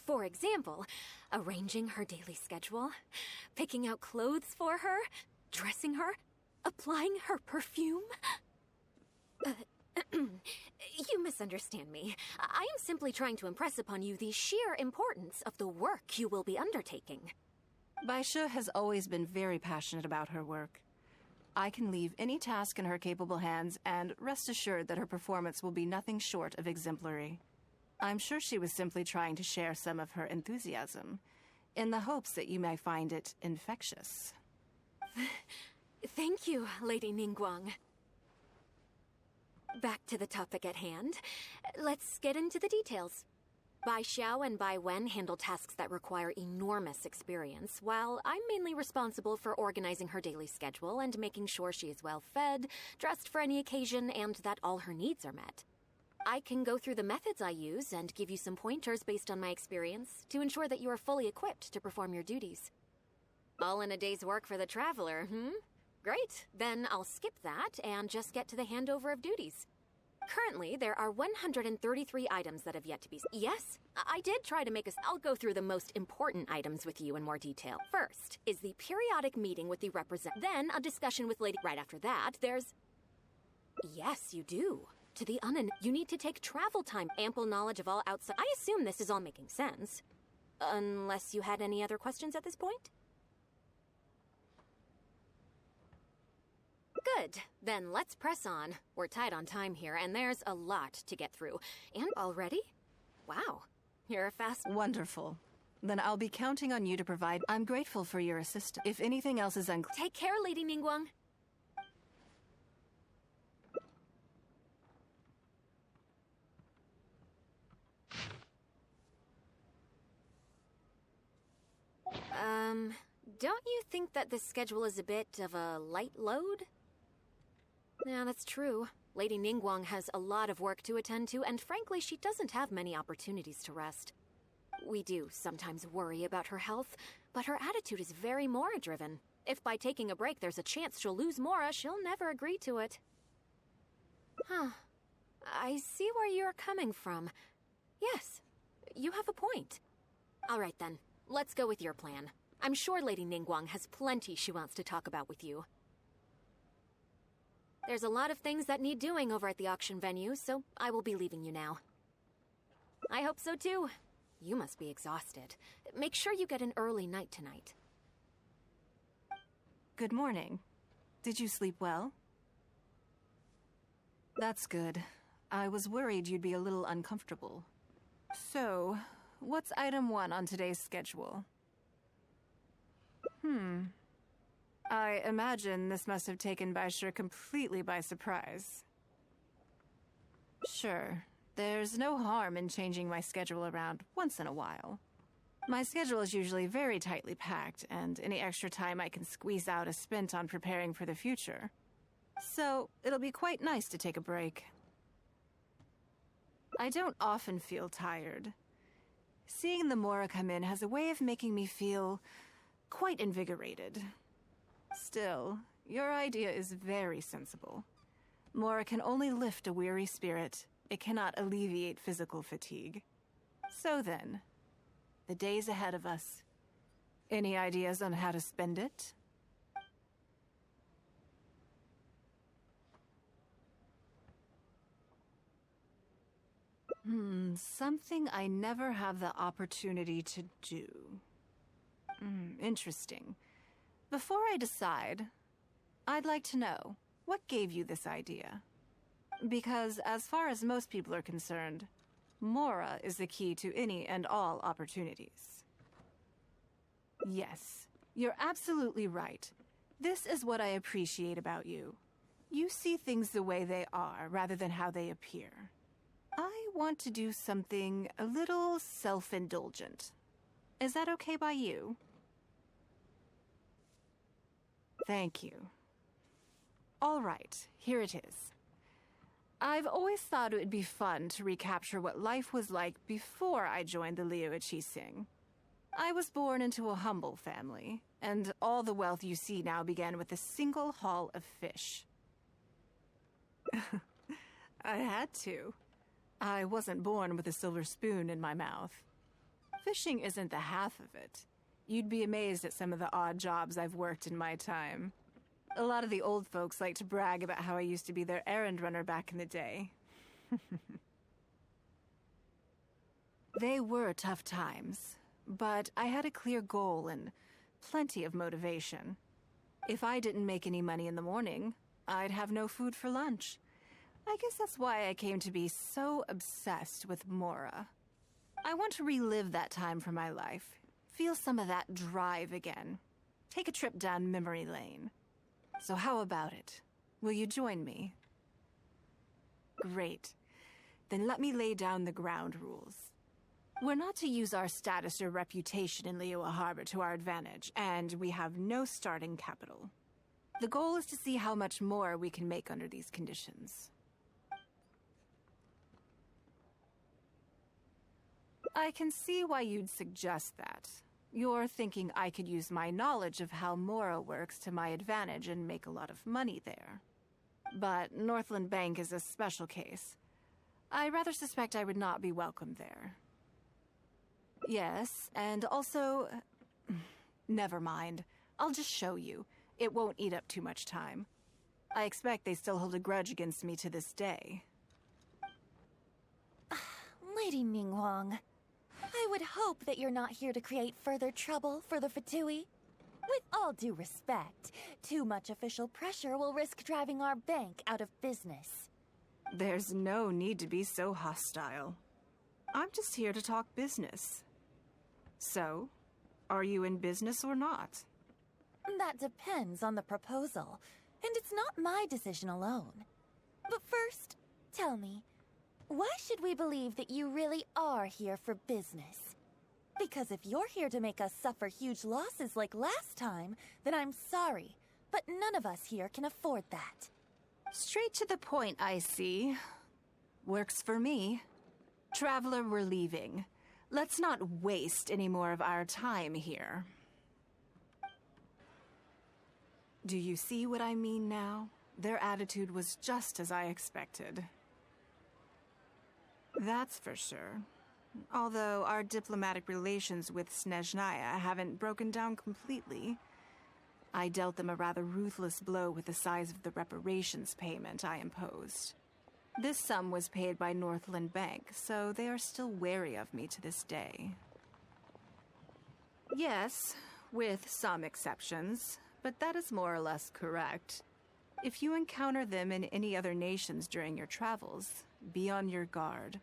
S2: For example, arranging her daily schedule, picking out clothes for her, dressing her, applying her perfume. You misunderstand me. I am simply trying to impress upon you the sheer importance of the work you will be undertaking.
S1: Baisha has always been very passionate about her work. I can leave any task in her capable hands and rest assured that her performance will be nothing short of exemplary. I'm sure she was simply trying to share some of her enthusiasm, in the hopes that you may find it infectious.
S2: Thank you, Lady Ningguang. Back to the topic at hand. Let's get into the details. Bai Xiao and Bai Wen handle tasks that require enormous experience, while I'm mainly responsible for organizing her daily schedule and making sure she is well fed, dressed for any occasion, and that all her needs are met. I can go through the methods I use and give you some pointers based on my experience to ensure that you are fully equipped to perform your duties. All in a day's work for the traveler, Great, then I'll skip that and just get to the handover of duties. Currently, there are 133 items that have yet to be... Yes, I did try to make I'll go through the most important items with you in more detail. First is the periodic meeting with the Then a discussion with Lady... Right after that, there's... Yes, you do. To the You need to take travel time, ample knowledge of all outside... I assume this is all making sense. Unless you had any other questions at this point? Good. Then let's press on. We're tight on time here, and there's a lot to get through. And already? Wow. You're a fast...
S1: Wonderful. Then I'll be counting on you to provide... I'm grateful for your assistance. If anything else is unclear...
S2: Take care, Lady Ningguang. Don't you think that this schedule is a bit of a light load? Yeah, that's true. Lady Ningguang has a lot of work to attend to, and frankly, she doesn't have many opportunities to rest. We do sometimes worry about her health, but her attitude is very Mora-driven. If by taking a break there's a chance she'll lose Mora, she'll never agree to it. Huh. I see where you're coming from. Yes, you have a point. All right then, let's go with your plan. I'm sure Lady Ningguang has plenty she wants to talk about with you. There's a lot of things that need doing over at the auction venue, so I will be leaving you now. I hope so too. You must be exhausted. Make sure you get an early night tonight.
S1: Good morning. Did you sleep well? That's good. I was worried you'd be a little uncomfortable. So, what's item 1 on today's schedule? I imagine this must have taken Baisha completely by surprise. Sure, there's no harm in changing my schedule around once in a while. My schedule is usually very tightly packed, and any extra time I can squeeze out is spent on preparing for the future. So, it'll be quite nice to take a break. I don't often feel tired. Seeing the Mora come in has a way of making me feel quite invigorated. Still, your idea is very sensible. Mora can only lift a weary spirit. It cannot alleviate physical fatigue. So then, the days ahead of us. Any ideas on how to spend it? Something I never have the opportunity to do. Interesting. Before I decide, I'd like to know, what gave you this idea? Because as far as most people are concerned, Mora is the key to any and all opportunities. Yes, you're absolutely right. This is what I appreciate about you. You see things the way they are, rather than how they appear. I want to do something a little self-indulgent. Is that okay by you? Thank you. All right, here it is. I've always thought it would be fun to recapture what life was like before I joined the Liu Sing. I was born into a humble family, and all the wealth you see now began with a single haul of fish. I had to. I wasn't born with a silver spoon in my mouth. Fishing isn't the half of it. You'd be amazed at some of the odd jobs I've worked in my time. A lot of the old folks like to brag about how I used to be their errand runner back in the day. They were tough times, but I had a clear goal and plenty of motivation. If I didn't make any money in the morning, I'd have no food for lunch. I guess that's why I came to be so obsessed with Mora. I want to relive that time for my life, feel some of that drive again, take a trip down memory lane. So how about it? Will you join me? Great. Then let me lay down the ground rules. We're not to use our status or reputation in Liyue Harbor to our advantage, and we have no starting capital. The goal is to see how much more we can make under these conditions. I can see why you'd suggest that. You're thinking I could use my knowledge of how Mora works to my advantage and make a lot of money there. But Northland Bank is a special case. I rather suspect I would not be welcome there. Yes, and also... Never mind. I'll just show you. It won't eat up too much time. I expect they still hold a grudge against me to this day.
S12: Lady Ningguang, I would hope that you're not here to create further trouble for the Fatui. With all due respect, too much official pressure will risk driving our bank out of business.
S1: There's no need to be so hostile. I'm just here to talk business. So, are you in business or not?
S12: That depends on the proposal, and it's not my decision alone. But first, tell me, why should we believe that you really are here for business? Because if you're here to make us suffer huge losses like last time, then I'm sorry, but none of us here can afford that.
S1: Straight to the point, I see. Works for me. Traveler, we're leaving. Let's not waste any more of our time here. Do you see what I mean now? Their attitude was just as I expected. That's for sure. Although our diplomatic relations with Snezhnaya haven't broken down completely. I dealt them a rather ruthless blow with the size of the reparations payment I imposed. This sum was paid by Northland Bank, so they are still wary of me to this day. Yes, with some exceptions, but that is more or less correct. If you encounter them in any other nations during your travels, be on your guard.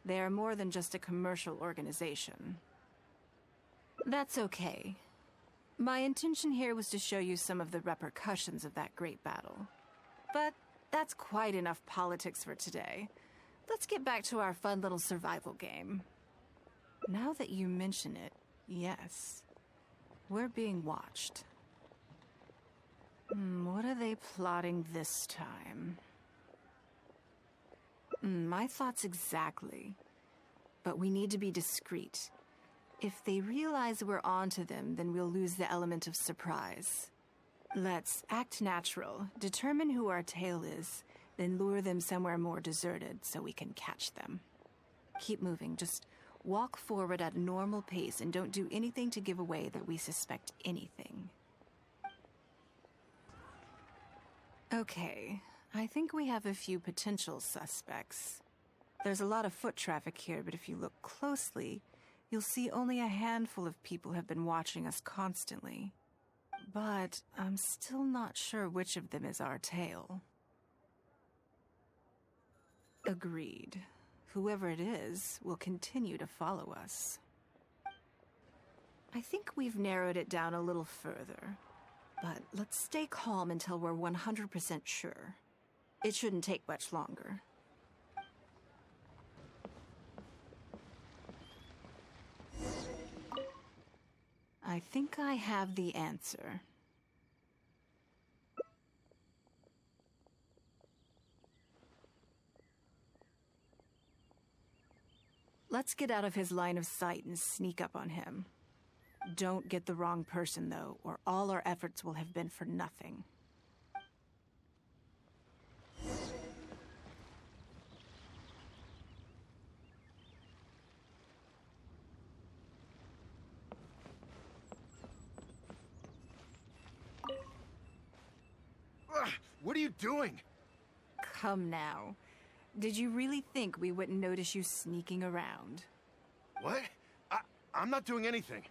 S1: They are more than just a commercial organization. That's okay. My intention here was to show you some of the repercussions of that great battle. But that's quite enough politics for today. Let's get back to our fun little survival game. Now that you mention it, yes. We're being watched. What are they plotting this time? My thoughts exactly. But we need to be discreet. If they realize we're onto them, then we'll lose the element of surprise. Let's act natural, determine who our tail is, then lure them somewhere more deserted so we can catch them. Keep moving, just walk forward at a normal pace and don't do anything to give away that we suspect anything. Okay, I think we have a few potential suspects. There's a lot of foot traffic here, but if you look closely, you'll see only a handful of people have been watching us constantly. But I'm still not sure which of them is our tail. Agreed. Whoever it is will continue to follow us. I think we've narrowed it down a little further, but let's stay calm until we're 100% sure. It shouldn't take much longer. I think I have the answer. Let's get out of his line of sight and sneak up on him. Don't get the wrong person, though, or all our efforts will have been for nothing.
S6: What are you doing?
S1: Come now. Did you really think we wouldn't notice you sneaking around?
S6: What? I'm not doing anything.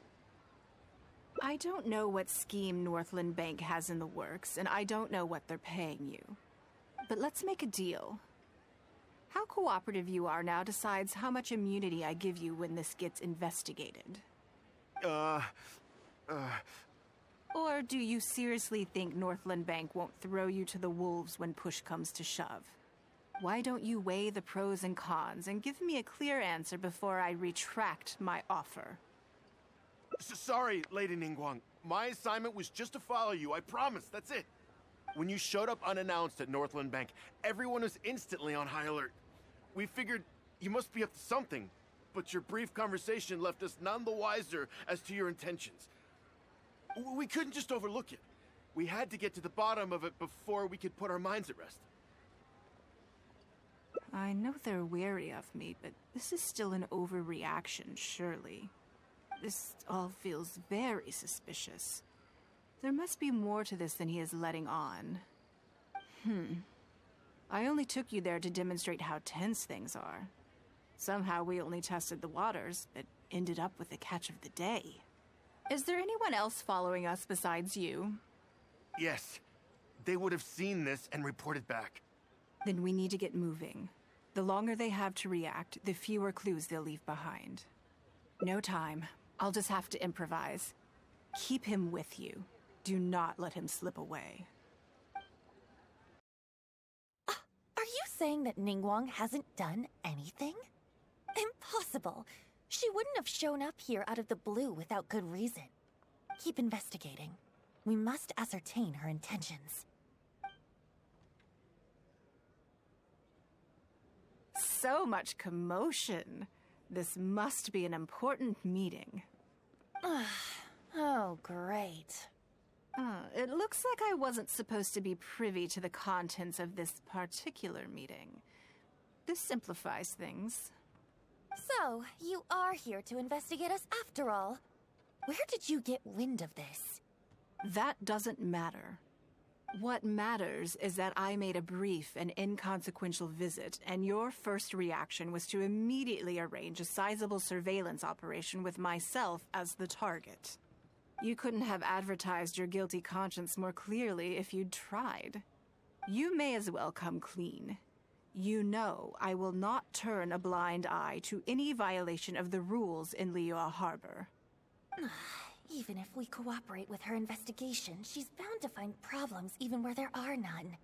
S1: I don't know what scheme Northland Bank has in the works, and I don't know what they're paying you. But let's make a deal. How cooperative you are now decides how much immunity I give you when this gets investigated. Or do you seriously think Northland Bank won't throw you to the wolves when push comes to shove? Why don't you weigh the pros and cons and give me a clear answer before I retract my offer?
S6: Sorry, Lady Ningguang. My assignment was just to follow you, I promise, that's it. When you showed up unannounced at Northland Bank, everyone was instantly on high alert. We figured you must be up to something, but your brief conversation left us none the wiser as to your intentions. We couldn't just overlook it. We had to get to the bottom of it before we could put our minds at rest.
S1: I know they're wary of me, but this is still an overreaction, surely. This all feels very suspicious. There must be more to this than he is letting on. I only took you there to demonstrate how tense things are. Somehow we only tested the waters, but ended up with the catch of the day. Is there anyone else following us besides you?
S6: Yes. They would have seen this and reported back.
S1: Then we need to get moving. The longer they have to react, the fewer clues they'll leave behind. No time. I'll just have to improvise. Keep him with you. Do not let him slip away.
S12: Are you saying that Ningguang hasn't done anything? Impossible. She wouldn't have shown up here out of the blue without good reason. Keep investigating. We must ascertain her intentions.
S1: So much commotion. This must be an important meeting.
S12: Oh, great.
S1: It looks like I wasn't supposed to be privy to the contents of this particular meeting. This simplifies things.
S12: So, you are here to investigate us after all. Where did you get wind of this?
S1: That doesn't matter. What matters is that I made a brief and inconsequential visit, and your first reaction was to immediately arrange a sizable surveillance operation with myself as the target. You couldn't have advertised your guilty conscience more clearly if you'd tried. You may as well come clean. You know I will not turn a blind eye to any violation of the rules in Liyue Harbor.
S12: Even if we cooperate with her investigation, she's bound to find problems even where there are none.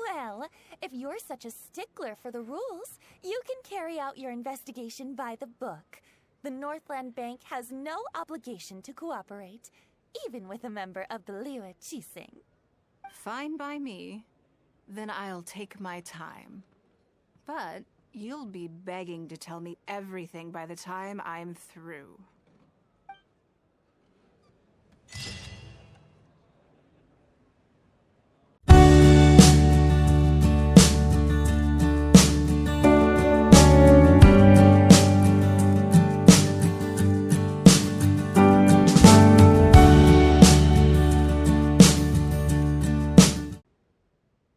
S12: Well, if you're such a stickler for the rules, you can carry out your investigation by the book. The Northland Bank has no obligation to cooperate, even with a member of the Liyue Qixing.
S1: Fine by me. Then I'll take my time. But You'll be begging to tell me everything by the time I'm through.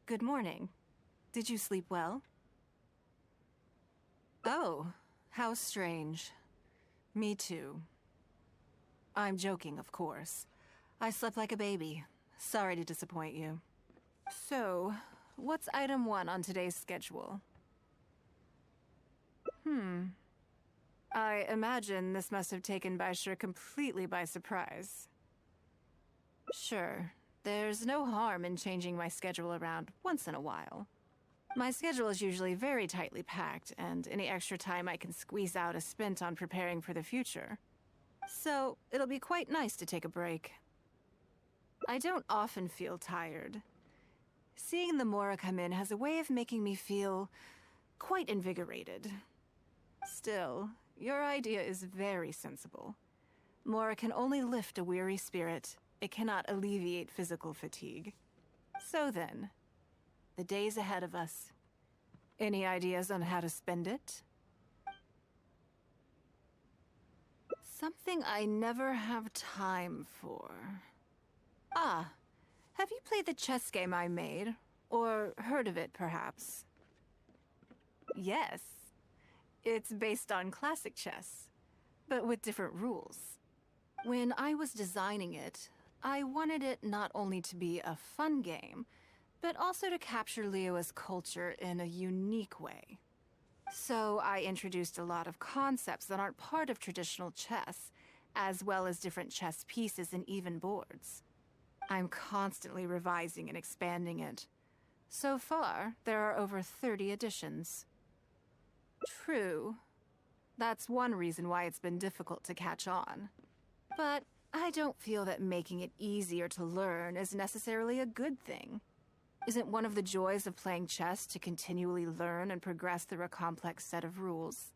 S1: Good morning. Did you sleep well? Oh, how strange. Me too. I'm joking, of course. I slept like a baby. Sorry to disappoint you. So, what's item 1 on today's schedule? I imagine this must have taken Baishir completely by surprise. Sure. There's no harm in changing my schedule around once in a while. My schedule is usually very tightly packed, and any extra time I can squeeze out is spent on preparing for the future. So, it'll be quite nice to take a break. I don't often feel tired. Seeing the Mora come in has a way of making me feel quite invigorated. Still, your idea is very sensible. Mora can only lift a weary spirit. It cannot alleviate physical fatigue. So then, the days ahead of us. Any ideas on how to spend it? Something I never have time for. Ah, have you played the chess game I made? Or heard of it, perhaps? Yes. It's based on classic chess, but with different rules. When I was designing it, I wanted it not only to be a fun game, but also to capture Liyue's culture in a unique way. So I introduced a lot of concepts that aren't part of traditional chess, as well as different chess pieces and even boards. I'm constantly revising and expanding it. So far, there are over 30 editions. True. That's one reason why it's been difficult to catch on. But I don't feel that making it easier to learn is necessarily a good thing. Isn't one of the joys of playing chess to continually learn and progress through a complex set of rules?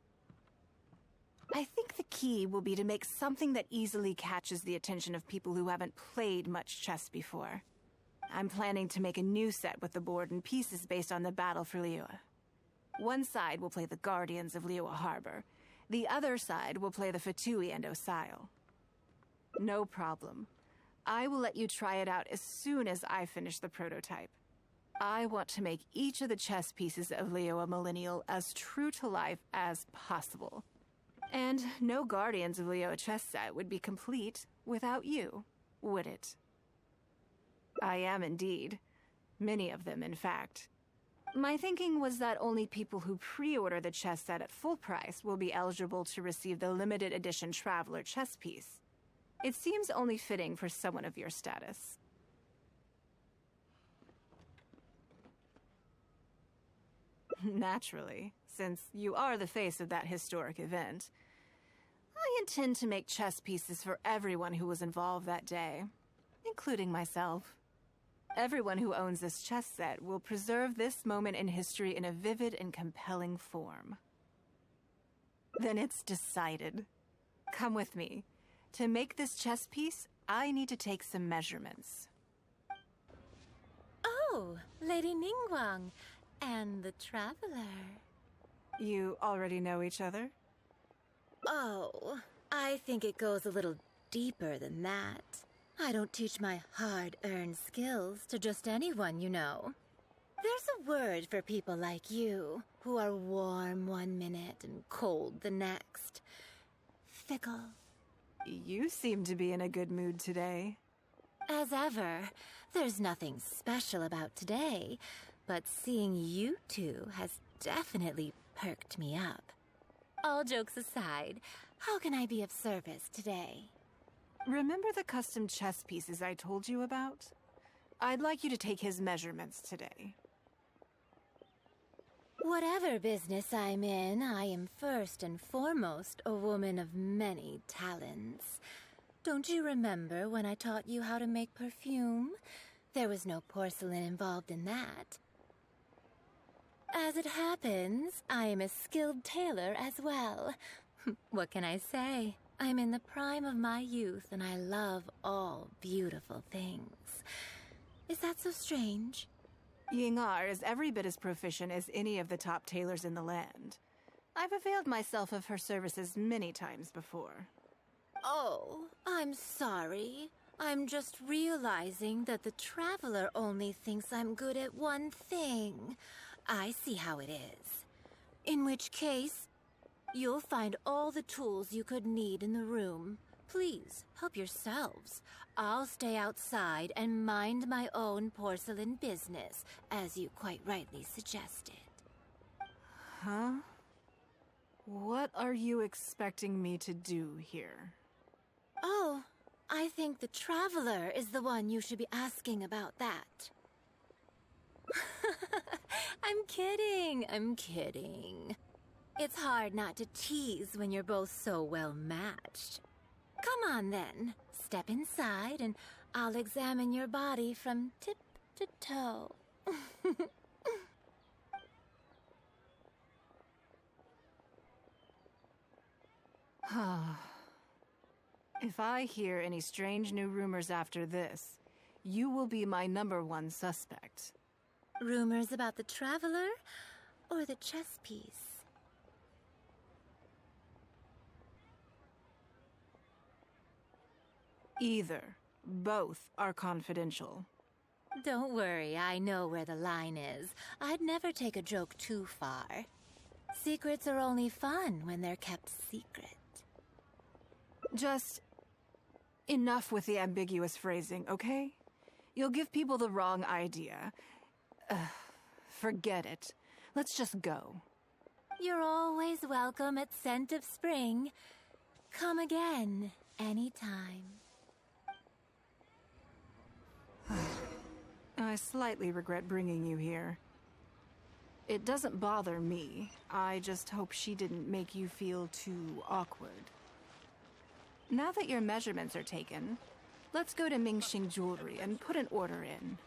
S1: I think the key will be to make something that easily catches the attention of people who haven't played much chess before. I'm planning to make a new set with the board and pieces based on the battle for Liyue. One side will play the Guardians of Liyue Harbor. The other side will play the Fatui and Osile. No problem. I will let you try it out as soon as I finish the prototype. I want to make each of the chess pieces of Liyue Millennial as true to life as possible. And no Guardians of Liyue chess set would be complete without you, would it? I am indeed. Many of them, in fact. My thinking was that only people who pre-order the chess set at full price will be eligible to receive the limited edition Traveler chess piece. It seems only fitting for someone of your status. Naturally, since you are the face of that historic event. I intend to make chess pieces for everyone who was involved that day, including myself. Everyone who owns this chess set will preserve this moment in history in a vivid and compelling form. Then it's decided. Come with me. To make this chess piece, I need to take some measurements.
S12: Oh, Lady Ningguang and the Traveler.
S1: You already know each other?
S12: Oh, I think it goes a little deeper than that. I don't teach my hard-earned skills to just anyone, you know. There's a word for people like you, who are warm one minute and cold the next. Fickle.
S1: You seem to be in a good mood today.
S12: As ever, there's nothing special about today, but seeing you two has definitely perked me up. All jokes aside, how can I be of service today?
S1: Remember the custom chess pieces I told you about? I'd like you to take his measurements today.
S12: Whatever business I'm in, I am first and foremost a woman of many talents. Don't you remember when I taught you how to make perfume? There was no porcelain involved in that. As it happens, I am a skilled tailor as well. What can I say? I'm in the prime of my youth, and I love all beautiful things. Is that so strange?
S1: Ying-ar is every bit as proficient as any of the top tailors in the land. I've availed myself of her services many times before.
S12: Oh, I'm sorry. I'm just realizing that the Traveler only thinks I'm good at one thing. I see how it is. In which case, you'll find all the tools you could need in the room. Please, help yourselves. I'll stay outside and mind my own porcelain business, as you quite rightly suggested.
S1: Huh? What are you expecting me to do here?
S12: Oh, I think the Traveler is the one you should be asking about that. I'm kidding. It's hard not to tease when you're both so well matched. Come on then, step inside and I'll examine your body from tip to toe.
S1: If I hear any strange new rumors after this, you will be my #1 suspect.
S12: Rumors about the Traveler or the chess piece?
S1: Either. Both are confidential.
S12: Don't worry, I know where the line is. I'd never take a joke too far. Secrets are only fun when they're kept secret.
S1: Just enough with the ambiguous phrasing, okay? You'll give people the wrong idea. Forget it. Let's just go.
S12: You're always welcome at Scent of Spring. Come again, anytime.
S1: I slightly regret bringing you here. It doesn't bother me. I just hope she didn't make you feel too awkward. Now that your measurements are taken, let's go to Mingxing Jewelry and put an order in.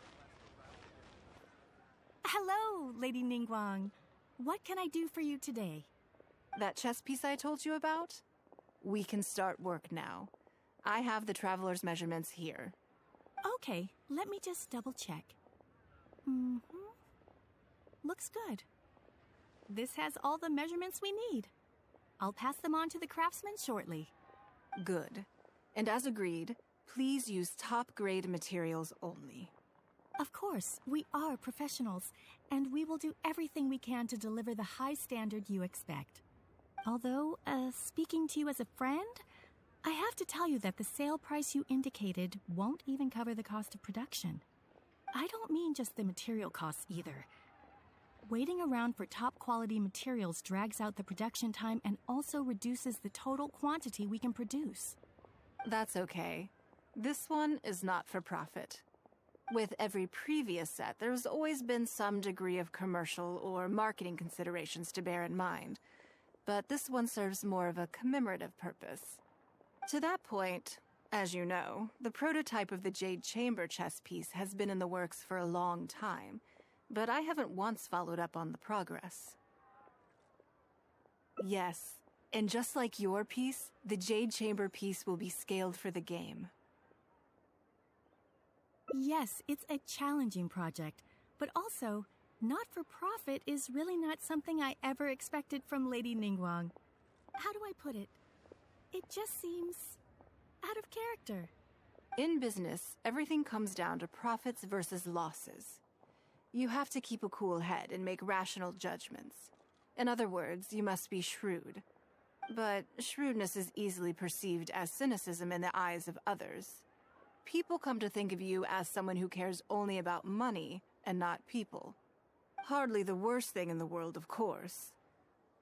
S8: Hello, Lady Ningguang. What can I do for you today?
S1: That chess piece I told you about? We can start work now. I have the Traveler's measurements here.
S8: Okay, let me just double check. Looks good. This has all the measurements we need. I'll pass them on to the craftsman shortly.
S1: Good. And as agreed, please use top-grade materials only.
S8: Of course, we are professionals, and we will do everything we can to deliver the high standard you expect. Although, speaking to you as a friend, I have to tell you that the sale price you indicated won't even cover the cost of production. I don't mean just the material costs either. Waiting around for top-quality materials drags out the production time and also reduces the total quantity we can produce.
S1: That's okay. This one is not for profit. With every previous set, there's always been some degree of commercial or marketing considerations to bear in mind. But this one serves more of a commemorative purpose. To that point, as you know, the prototype of the Jade Chamber chess piece has been in the works for a long time, but I haven't once followed up on the progress. Yes, and just like your piece, the Jade Chamber piece will be scaled for the game.
S8: Yes, it's a challenging project, but also, not-for-profit is really not something I ever expected from Lady Ningguang. How do I put it? It just seems out of character.
S1: In business, everything comes down to profits versus losses. You have to keep a cool head and make rational judgments. In other words, you must be shrewd. But shrewdness is easily perceived as cynicism in the eyes of others. People come to think of you as someone who cares only about money and not people. Hardly the worst thing in the world, of course.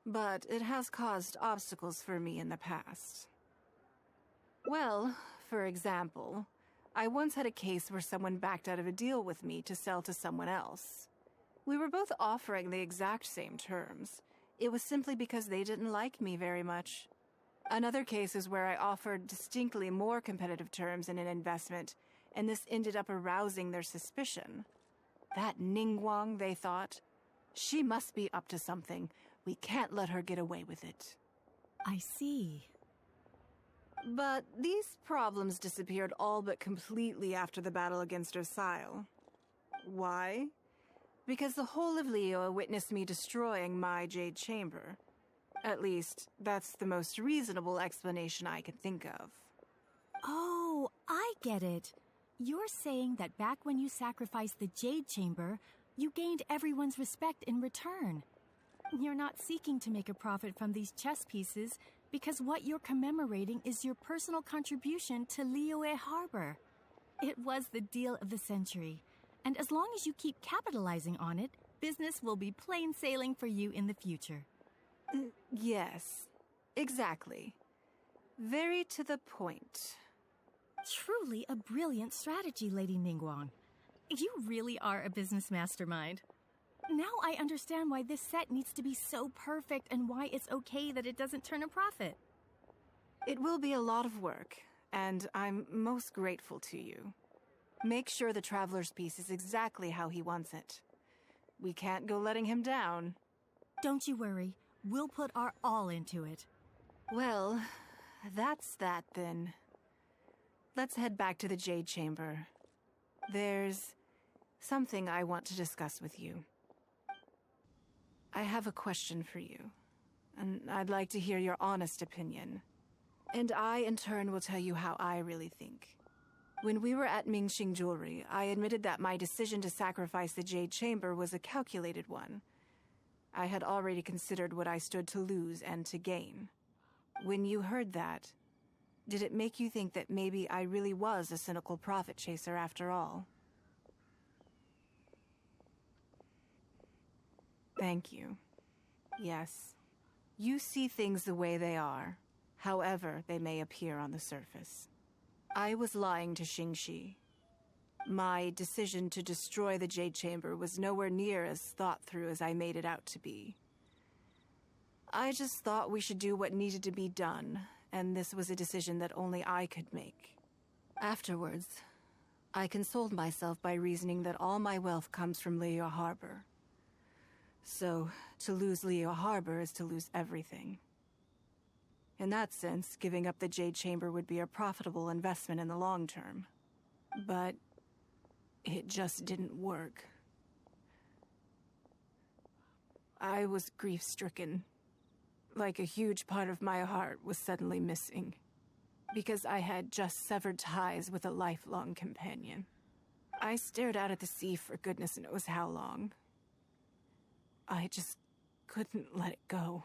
S1: But it has caused obstacles for me in the past. Well, for example, I once had a case where someone backed out of a deal with me to sell to someone else. We were both offering the exact same terms. It was simply because they didn't like me very much. Another case is where I offered distinctly more competitive terms in an investment, and this ended up arousing their suspicion. That Ningguang, they thought. She must be up to something. We can't let her get away with it.
S8: I see.
S1: But these problems disappeared all but completely after the battle against Ercile. Why? Because the whole of Liyue witnessed me destroying my Jade Chamber. At least, that's the most reasonable explanation I can think of.
S8: Oh, I get it. You're saying that back when you sacrificed the Jade Chamber, you gained everyone's respect in return. You're not seeking to make a profit from these chess pieces because what you're commemorating is your personal contribution to Liyue Harbor. It was the deal of the century, and as long as you keep capitalizing on it, business will be plain sailing for you in the future.
S1: Yes, exactly. Very to the point.
S8: Truly a brilliant strategy, Lady Ningguang. You really are a business mastermind. Now I understand why this set needs to be so perfect and why it's okay that it doesn't turn a profit.
S1: It will be a lot of work, and I'm most grateful to you. Make sure the Traveler's piece is exactly how he wants it. We can't go letting him down.
S8: Don't you worry. We'll put our all into it.
S1: Well, that's that then. Let's head back to the Jade Chamber. There's something I want to discuss with you. I have a question for you, and I'd like to hear your honest opinion. And I, in turn, will tell you how I really think. When we were at Mingxing Jewelry, I admitted that my decision to sacrifice the Jade Chamber was a calculated one. I had already considered what I stood to lose and to gain. When you heard that, did it make you think that maybe I really was a cynical profit chaser after all? Thank you. Yes, you see things the way they are, however they may appear on the surface. I was lying to Xingxi. My decision to destroy the Jade Chamber was nowhere near as thought through as I made it out to be. I just thought we should do what needed to be done, and this was a decision that only I could make. Afterwards, I consoled myself by reasoning that all my wealth comes from Liyue Harbor. So, to lose Liyue Harbor is to lose everything. In that sense, giving up the Jade Chamber would be a profitable investment in the long term. But it just didn't work. I was grief-stricken. Like a huge part of my heart was suddenly missing. Because I had just severed ties with a lifelong companion. I stared out at the sea for goodness knows how long. I just couldn't let it go.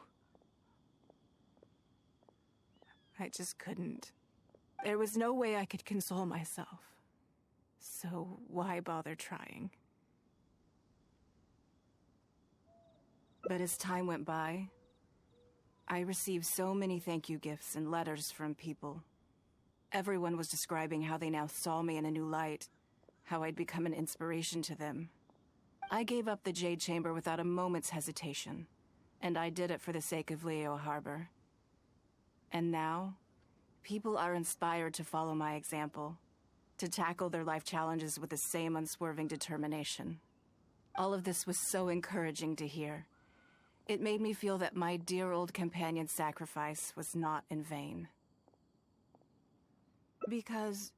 S1: I just couldn't. There was no way I could console myself. So why bother trying? But as time went by, I received so many thank you gifts and letters from people. Everyone was describing how they now saw me in a new light, how I'd become an inspiration to them. I gave up the Jade Chamber without a moment's hesitation, and I did it for the sake of Liyue Harbor. And now, people are inspired to follow my example, to tackle their life challenges with the same unswerving determination. All of this was so encouraging to hear. It made me feel that my dear old companion's sacrifice was not in vain. Because,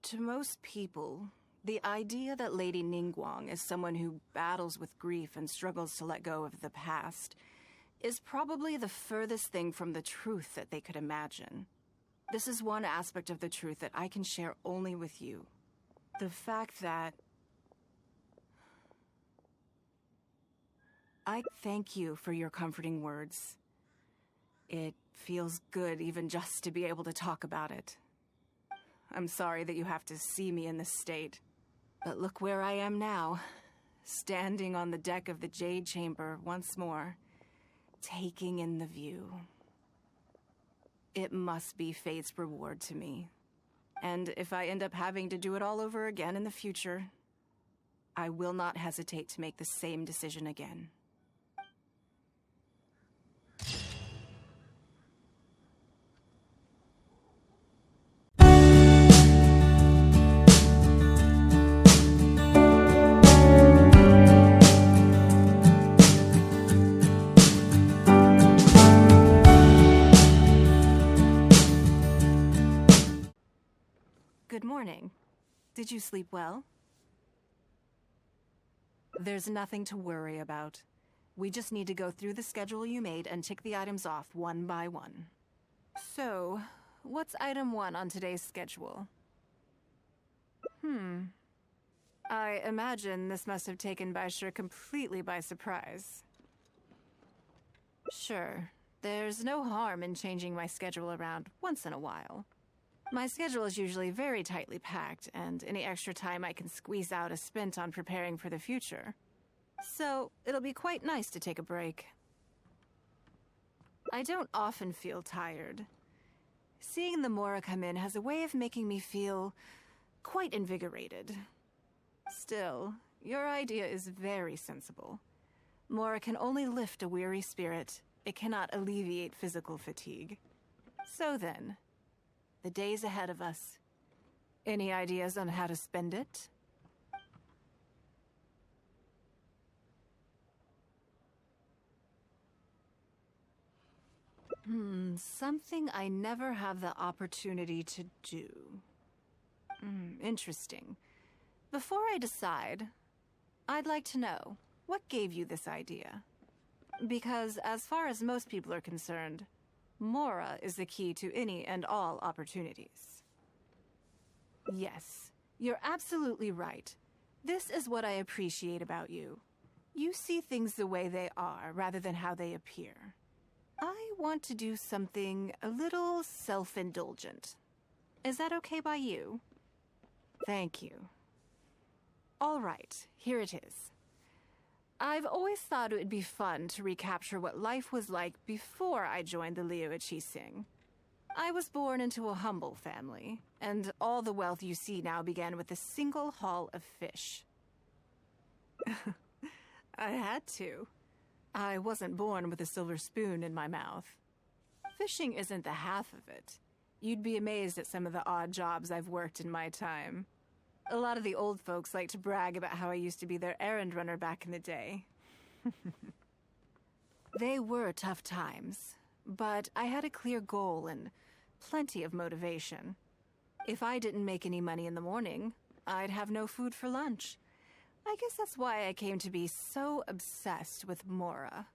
S1: to most people, the idea that Lady Ningguang is someone who battles with grief and struggles to let go of the past is probably the furthest thing from the truth that they could imagine. This is one aspect of the truth that I can share only with you. The fact that I thank you for your comforting words. It feels good even just to be able to talk about it. I'm sorry that you have to see me in this state. But look where I am now, standing on the deck of the Jade Chamber once more, taking in the view. It must be fate's reward to me. And if I end up having to do it all over again in the future, I will not hesitate to make the same decision again. morning. Did you sleep well? There's nothing to worry about. We just need to go through the schedule you made and tick the items off one by one. So, what's item 1 on today's schedule? I imagine this must have taken Baisha completely by surprise. Sure, there's no harm in changing my schedule around once in a while. My schedule is usually very tightly packed, and any extra time I can squeeze out is spent on preparing for the future. So, it'll be quite nice to take a break. I don't often feel tired. Seeing the Mora come in has a way of making me feel quite invigorated. Still, your idea is very sensible. Mora can only lift a weary spirit. It cannot alleviate physical fatigue. So then, the days ahead of us. Any ideas on how to spend it? Something I never have the opportunity to do. Interesting. Before I decide, I'd like to know, what gave you this idea? Because as far as most people are concerned, Mora is the key to any and all opportunities. Yes, you're absolutely right. This is what I appreciate about you. You see things the way they are, rather than how they appear. I want to do something a little self-indulgent. Is that okay by you? Thank you. All right, here it is. I've always thought it would be fun to recapture what life was like before I joined the Liu Sing. I was born into a humble family, and all the wealth you see now began with a single haul of fish. I had to. I wasn't born with a silver spoon in my mouth. Fishing isn't the half of it. You'd be amazed at some of the odd jobs I've worked in my time. A lot of the old folks like to brag about how I used to be their errand runner back in the day. They were tough times, but I had a clear goal and plenty of motivation. If I didn't make any money in the morning, I'd have no food for lunch. I guess that's why I came to be so obsessed with Mora.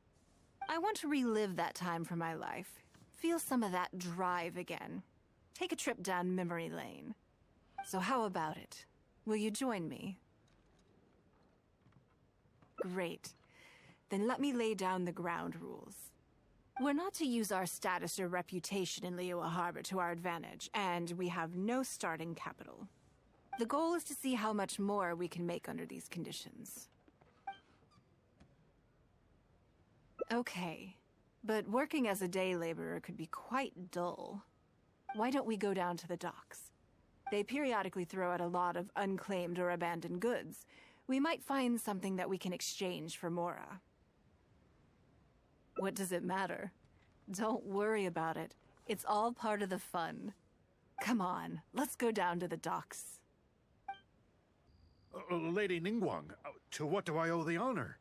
S1: I want to relive that time from my life, feel some of that drive again, take a trip down memory lane. So how about it? Will you join me? Great. Then let me lay down the ground rules. We're not to use our status or reputation in Liyue Harbor to our advantage, and we have no starting capital. The goal is to see how much more we can make under these conditions. Okay, but working as a day laborer could be quite dull. Why don't we go down to the docks? They periodically throw out a lot of unclaimed or abandoned goods. We might find something that we can exchange for Mora. What does it matter? Don't worry about it. It's all part of the fun. Come on, let's go down to the docks.
S13: Lady Ningguang, to what do I owe the honor?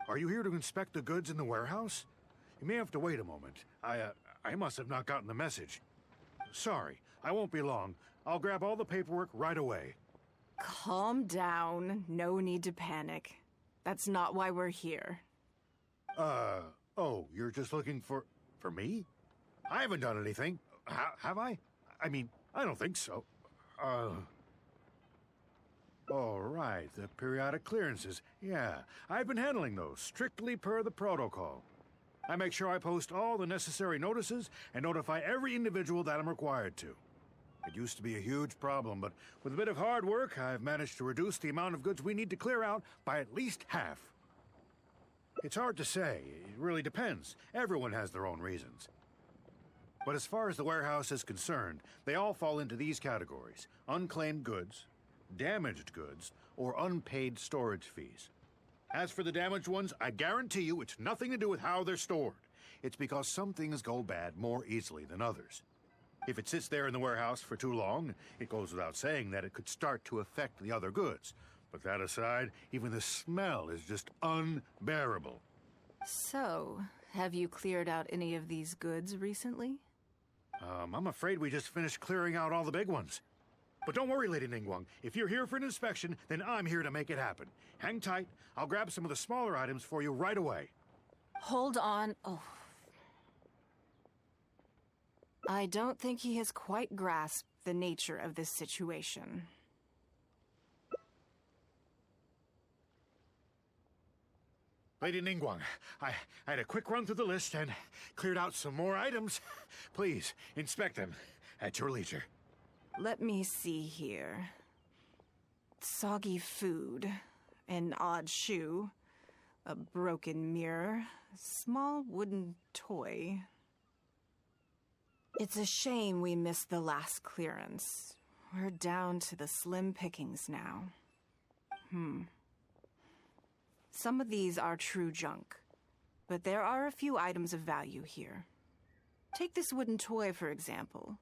S13: Are you here to inspect the goods in the warehouse? You may have to wait a moment. I must have not gotten the message. Sorry, I won't be long. I'll grab all the paperwork right away.
S1: Calm down. No need to panic. That's not why we're here.
S13: Oh, you're just looking for me? I haven't done anything. Have I? I mean, I don't think so. All right, the periodic clearances. Yeah, I've been handling those, strictly per the protocol. I make sure I post all the necessary notices and notify every individual that I'm required to. It used to be a huge problem, but with a bit of hard work, I've managed to reduce the amount of goods we need to clear out by at least half. It's hard to say. It really depends. Everyone has their own reasons. But as far as the warehouse is concerned, they all fall into these categories: unclaimed goods, damaged goods, or unpaid storage fees. As for the damaged ones, I guarantee you it's nothing to do with how they're stored. It's because some things go bad more easily than others. If it sits there in the warehouse for too long, it goes without saying that it could start to affect the other goods. But that aside, even the smell is just unbearable.
S1: So, have you cleared out any of these goods recently?
S13: I'm afraid we just finished clearing out all the big ones. But don't worry, Lady Ningguang. If you're here for an inspection, then I'm here to make it happen. Hang tight. I'll grab some of the smaller items for you right away.
S1: Hold on. Oh. I don't think he has quite grasped the nature of this situation.
S13: Lady Ningguang, I had a quick run through the list and cleared out some more items. Please, inspect them at your leisure.
S1: Let me see here. Soggy food, an odd shoe, a broken mirror, small wooden toy. It's a shame we missed the last clearance. We're down to the slim pickings now. Some of these are true junk, but there are a few items of value here. Take this wooden toy, for example.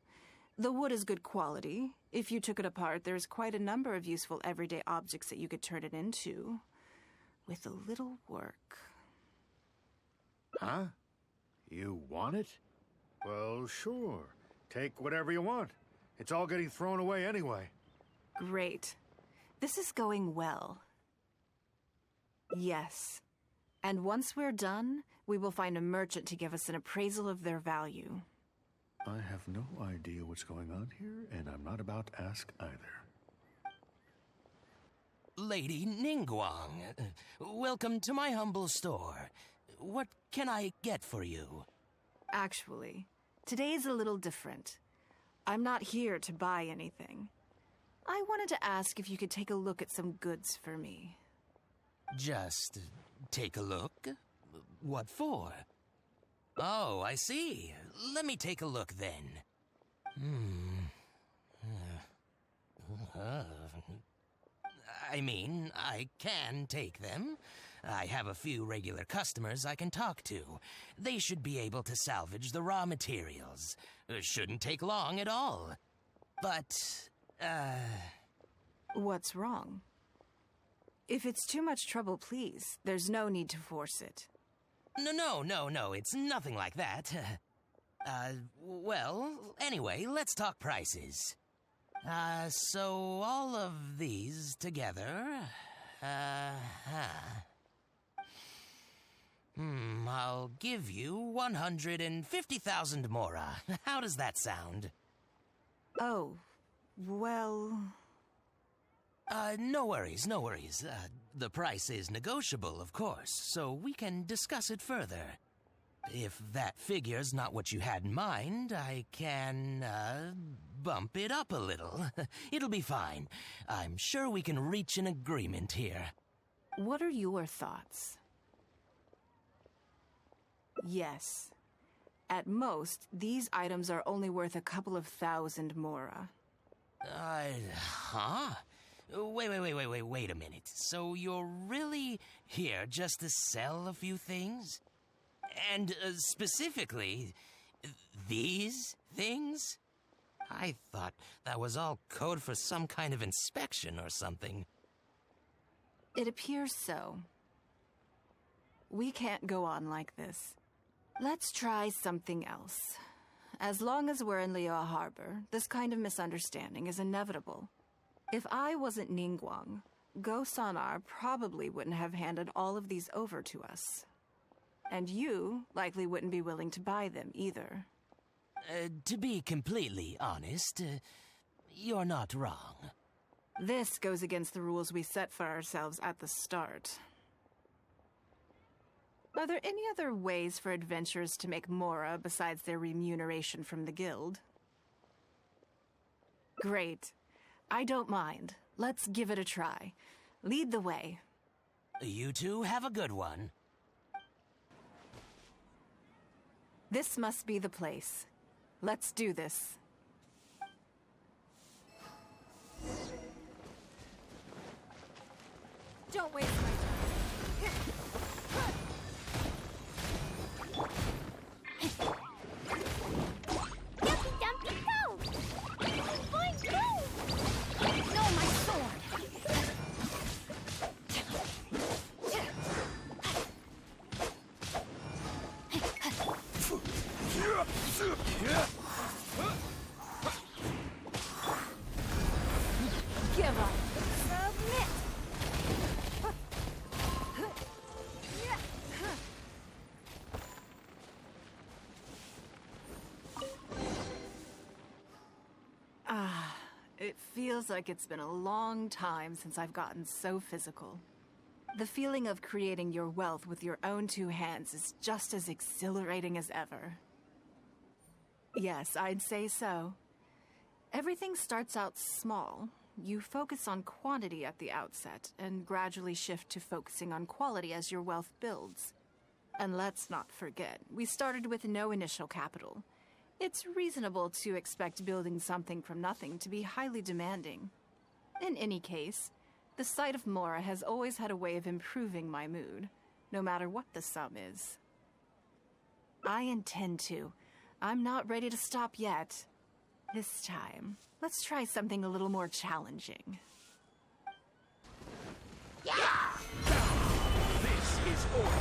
S1: The wood is good quality. If you took it apart, there's quite a number of useful everyday objects that you could turn it into, with a little work.
S13: Huh? You want it? Well, sure. Take whatever you want. It's all getting thrown away anyway.
S1: Great. This is going well. Yes. And once we're done, we will find a merchant to give us an appraisal of their value.
S13: I have no idea what's going on here, and I'm not about to ask either.
S14: Lady Ningguang, welcome to my humble store. What can I get for you?
S1: Actually, today's a little different. I'm not here to buy anything. I wanted to ask if you could take a look at some goods for me.
S14: Just take a look? What for? Oh, I see. Let me take a look then. I mean, I can take them. I have a few regular customers I can talk to. They should be able to salvage the raw materials. Shouldn't take long at all. But,
S1: What's wrong? If it's too much trouble, please, there's no need to force it.
S14: No, it's nothing like that. Well, anyway, let's talk prices. So all of these together, I'll give you 150,000 mora. How does that sound?
S1: Oh, well...
S14: No worries. The price is negotiable, of course, so we can discuss it further. If that figure's not what you had in mind, I can, bump it up a little. It'll be fine. I'm sure we can reach an agreement here.
S1: What are your thoughts? Yes. At most, these items are only worth a couple of thousand mora.
S14: Huh? Wait a minute. So you're really here just to sell a few things? And specifically, these things? I thought that was all code for some kind of inspection or something.
S1: It appears so. We can't go on like this. Let's try something else. As long as we're in Liyue Harbor, this kind of misunderstanding is inevitable. If I wasn't Ningguang, Go Sonar probably wouldn't have handed all of these over to us. And you likely wouldn't be willing to buy them either.
S14: To be completely honest, you're not wrong.
S1: This goes against the rules we set for ourselves at the start. Are there any other ways for adventurers to make mora besides their remuneration from the guild? Great. I don't mind. Let's give it a try. Lead the way.
S14: You two have a good one.
S1: This must be the place. Let's do this.
S3: Don't waste my time.
S9: Dumpy, dumpy, go! Boy, go! No, my sword!
S1: feels like it's been a long time since I've gotten so physical. The feeling of creating your wealth with your own two hands is just as exhilarating as ever. Yes, I'd say so. Everything starts out small. You focus on quantity at the outset, and gradually shift to focusing on quality as your wealth builds. And let's not forget, we started with no initial capital. It's reasonable to expect building something from nothing to be highly demanding. In any case, the sight of Mora has always had a way of improving my mood, no matter what the sum is. I intend to. I'm not ready to stop yet. This time, let's try something a little more challenging.
S10: This is order.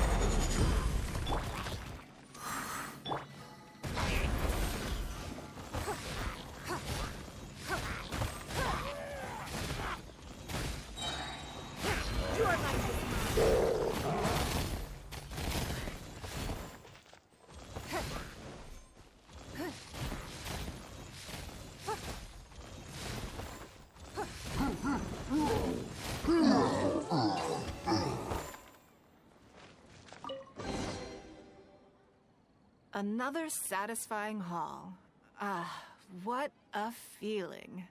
S1: Another satisfying haul. Ah, what a feeling.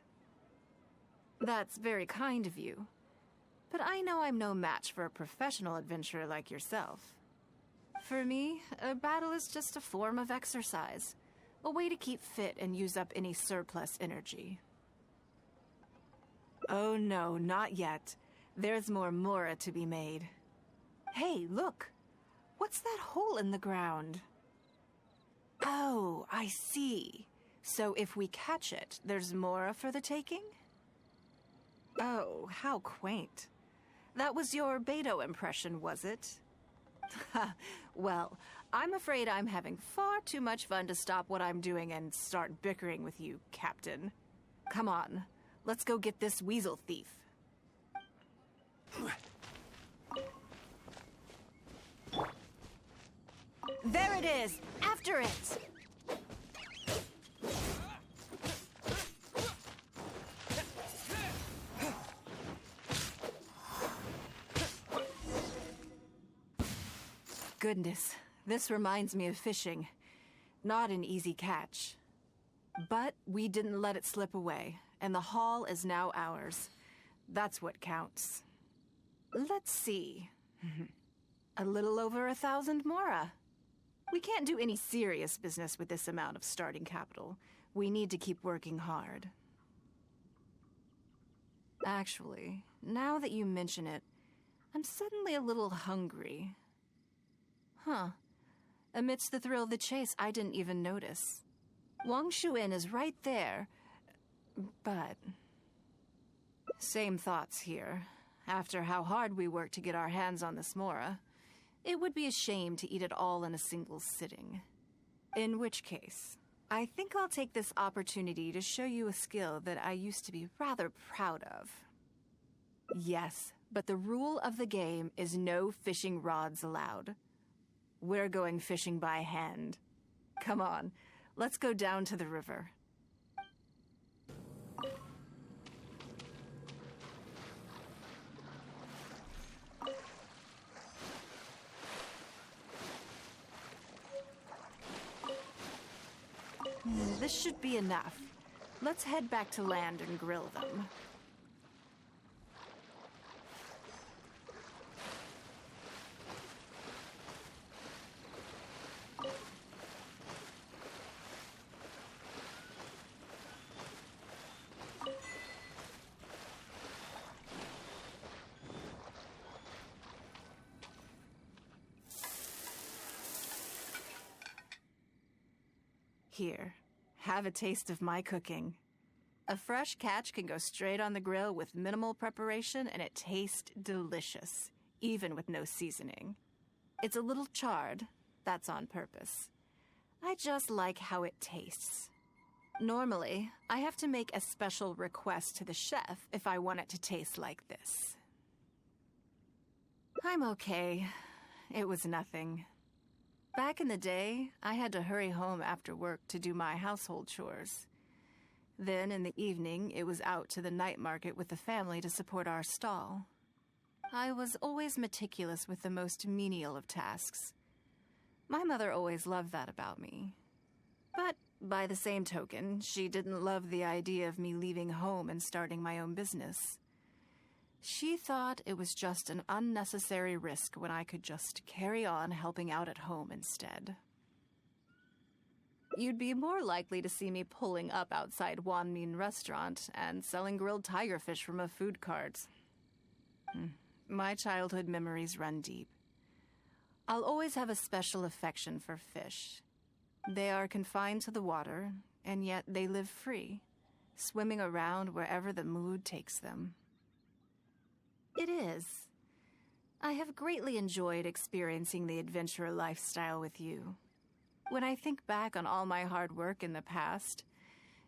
S1: That's very kind of you. But I know I'm no match for a professional adventurer like yourself. For me, a battle is just a form of exercise, a way to keep fit and use up any surplus energy. Oh no, not yet. There's more Mora to be made. Hey, look! What's that hole in the ground? Oh, I see. So if we catch it, there's Mora for the taking? Oh, how quaint. That was your Beto impression, was it? Well, I'm afraid I'm having far too much fun to stop what I'm doing and start bickering with you, Captain. Come on, let's go get this weasel thief. There it is! After it! Goodness, this reminds me of fishing. Not an easy catch. But we didn't let it slip away, and the haul is now ours. That's what counts. Let's see. A little over 1,000 Mora. We can't do any serious business with this amount of starting capital. We need to keep working hard. Actually, now that you mention it, I'm suddenly a little hungry. Huh. Amidst the thrill of the chase, I didn't even notice. Wangshu Inn is right there, but... Same thoughts here. After how hard we worked to get our hands on this Mora, it would be a shame to eat it all in a single sitting. In which case, I think I'll take this opportunity to show you a skill that I used to be rather proud of. Yes, but the rule of the game is no fishing rods allowed. We're going fishing by hand. Come on, let's go down to the river. This should be enough. Let's head back to land and grill them. Here, have a taste of my cooking. A fresh catch can go straight on the grill with minimal preparation and it tastes delicious, even with no seasoning. It's a little charred, that's on purpose. I just like how it tastes. Normally, I have to make a special request to the chef if I want it to taste like this. I'm okay. It was nothing. Back in the day, I had to hurry home after work to do my household chores. Then, in the evening, it was out to the night market with the family to support our stall. I was always meticulous with the most menial of tasks. My mother always loved that about me. But, by the same token, she didn't love the idea of me leaving home and starting my own business. She thought it was just an unnecessary risk when I could just carry on helping out at home instead. You'd be more likely to see me pulling up outside Wanmin restaurant and selling grilled tiger fish from a food cart. My childhood memories run deep. I'll always have a special affection for fish. They are confined to the water, and yet they live free, swimming around wherever the mood takes them. It is. I have greatly enjoyed experiencing the adventurer lifestyle with you. When I think back on all my hard work in the past,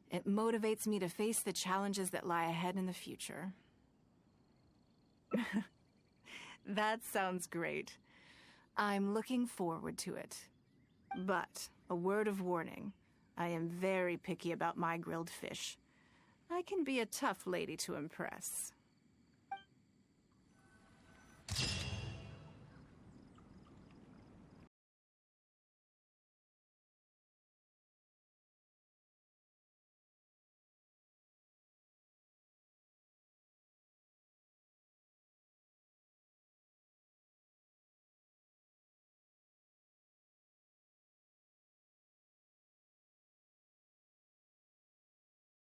S1: it motivates me to face the challenges that lie ahead in the future. That sounds great. I'm looking forward to it. But, a word of warning, I am very picky about my grilled fish. I can be a tough lady to impress.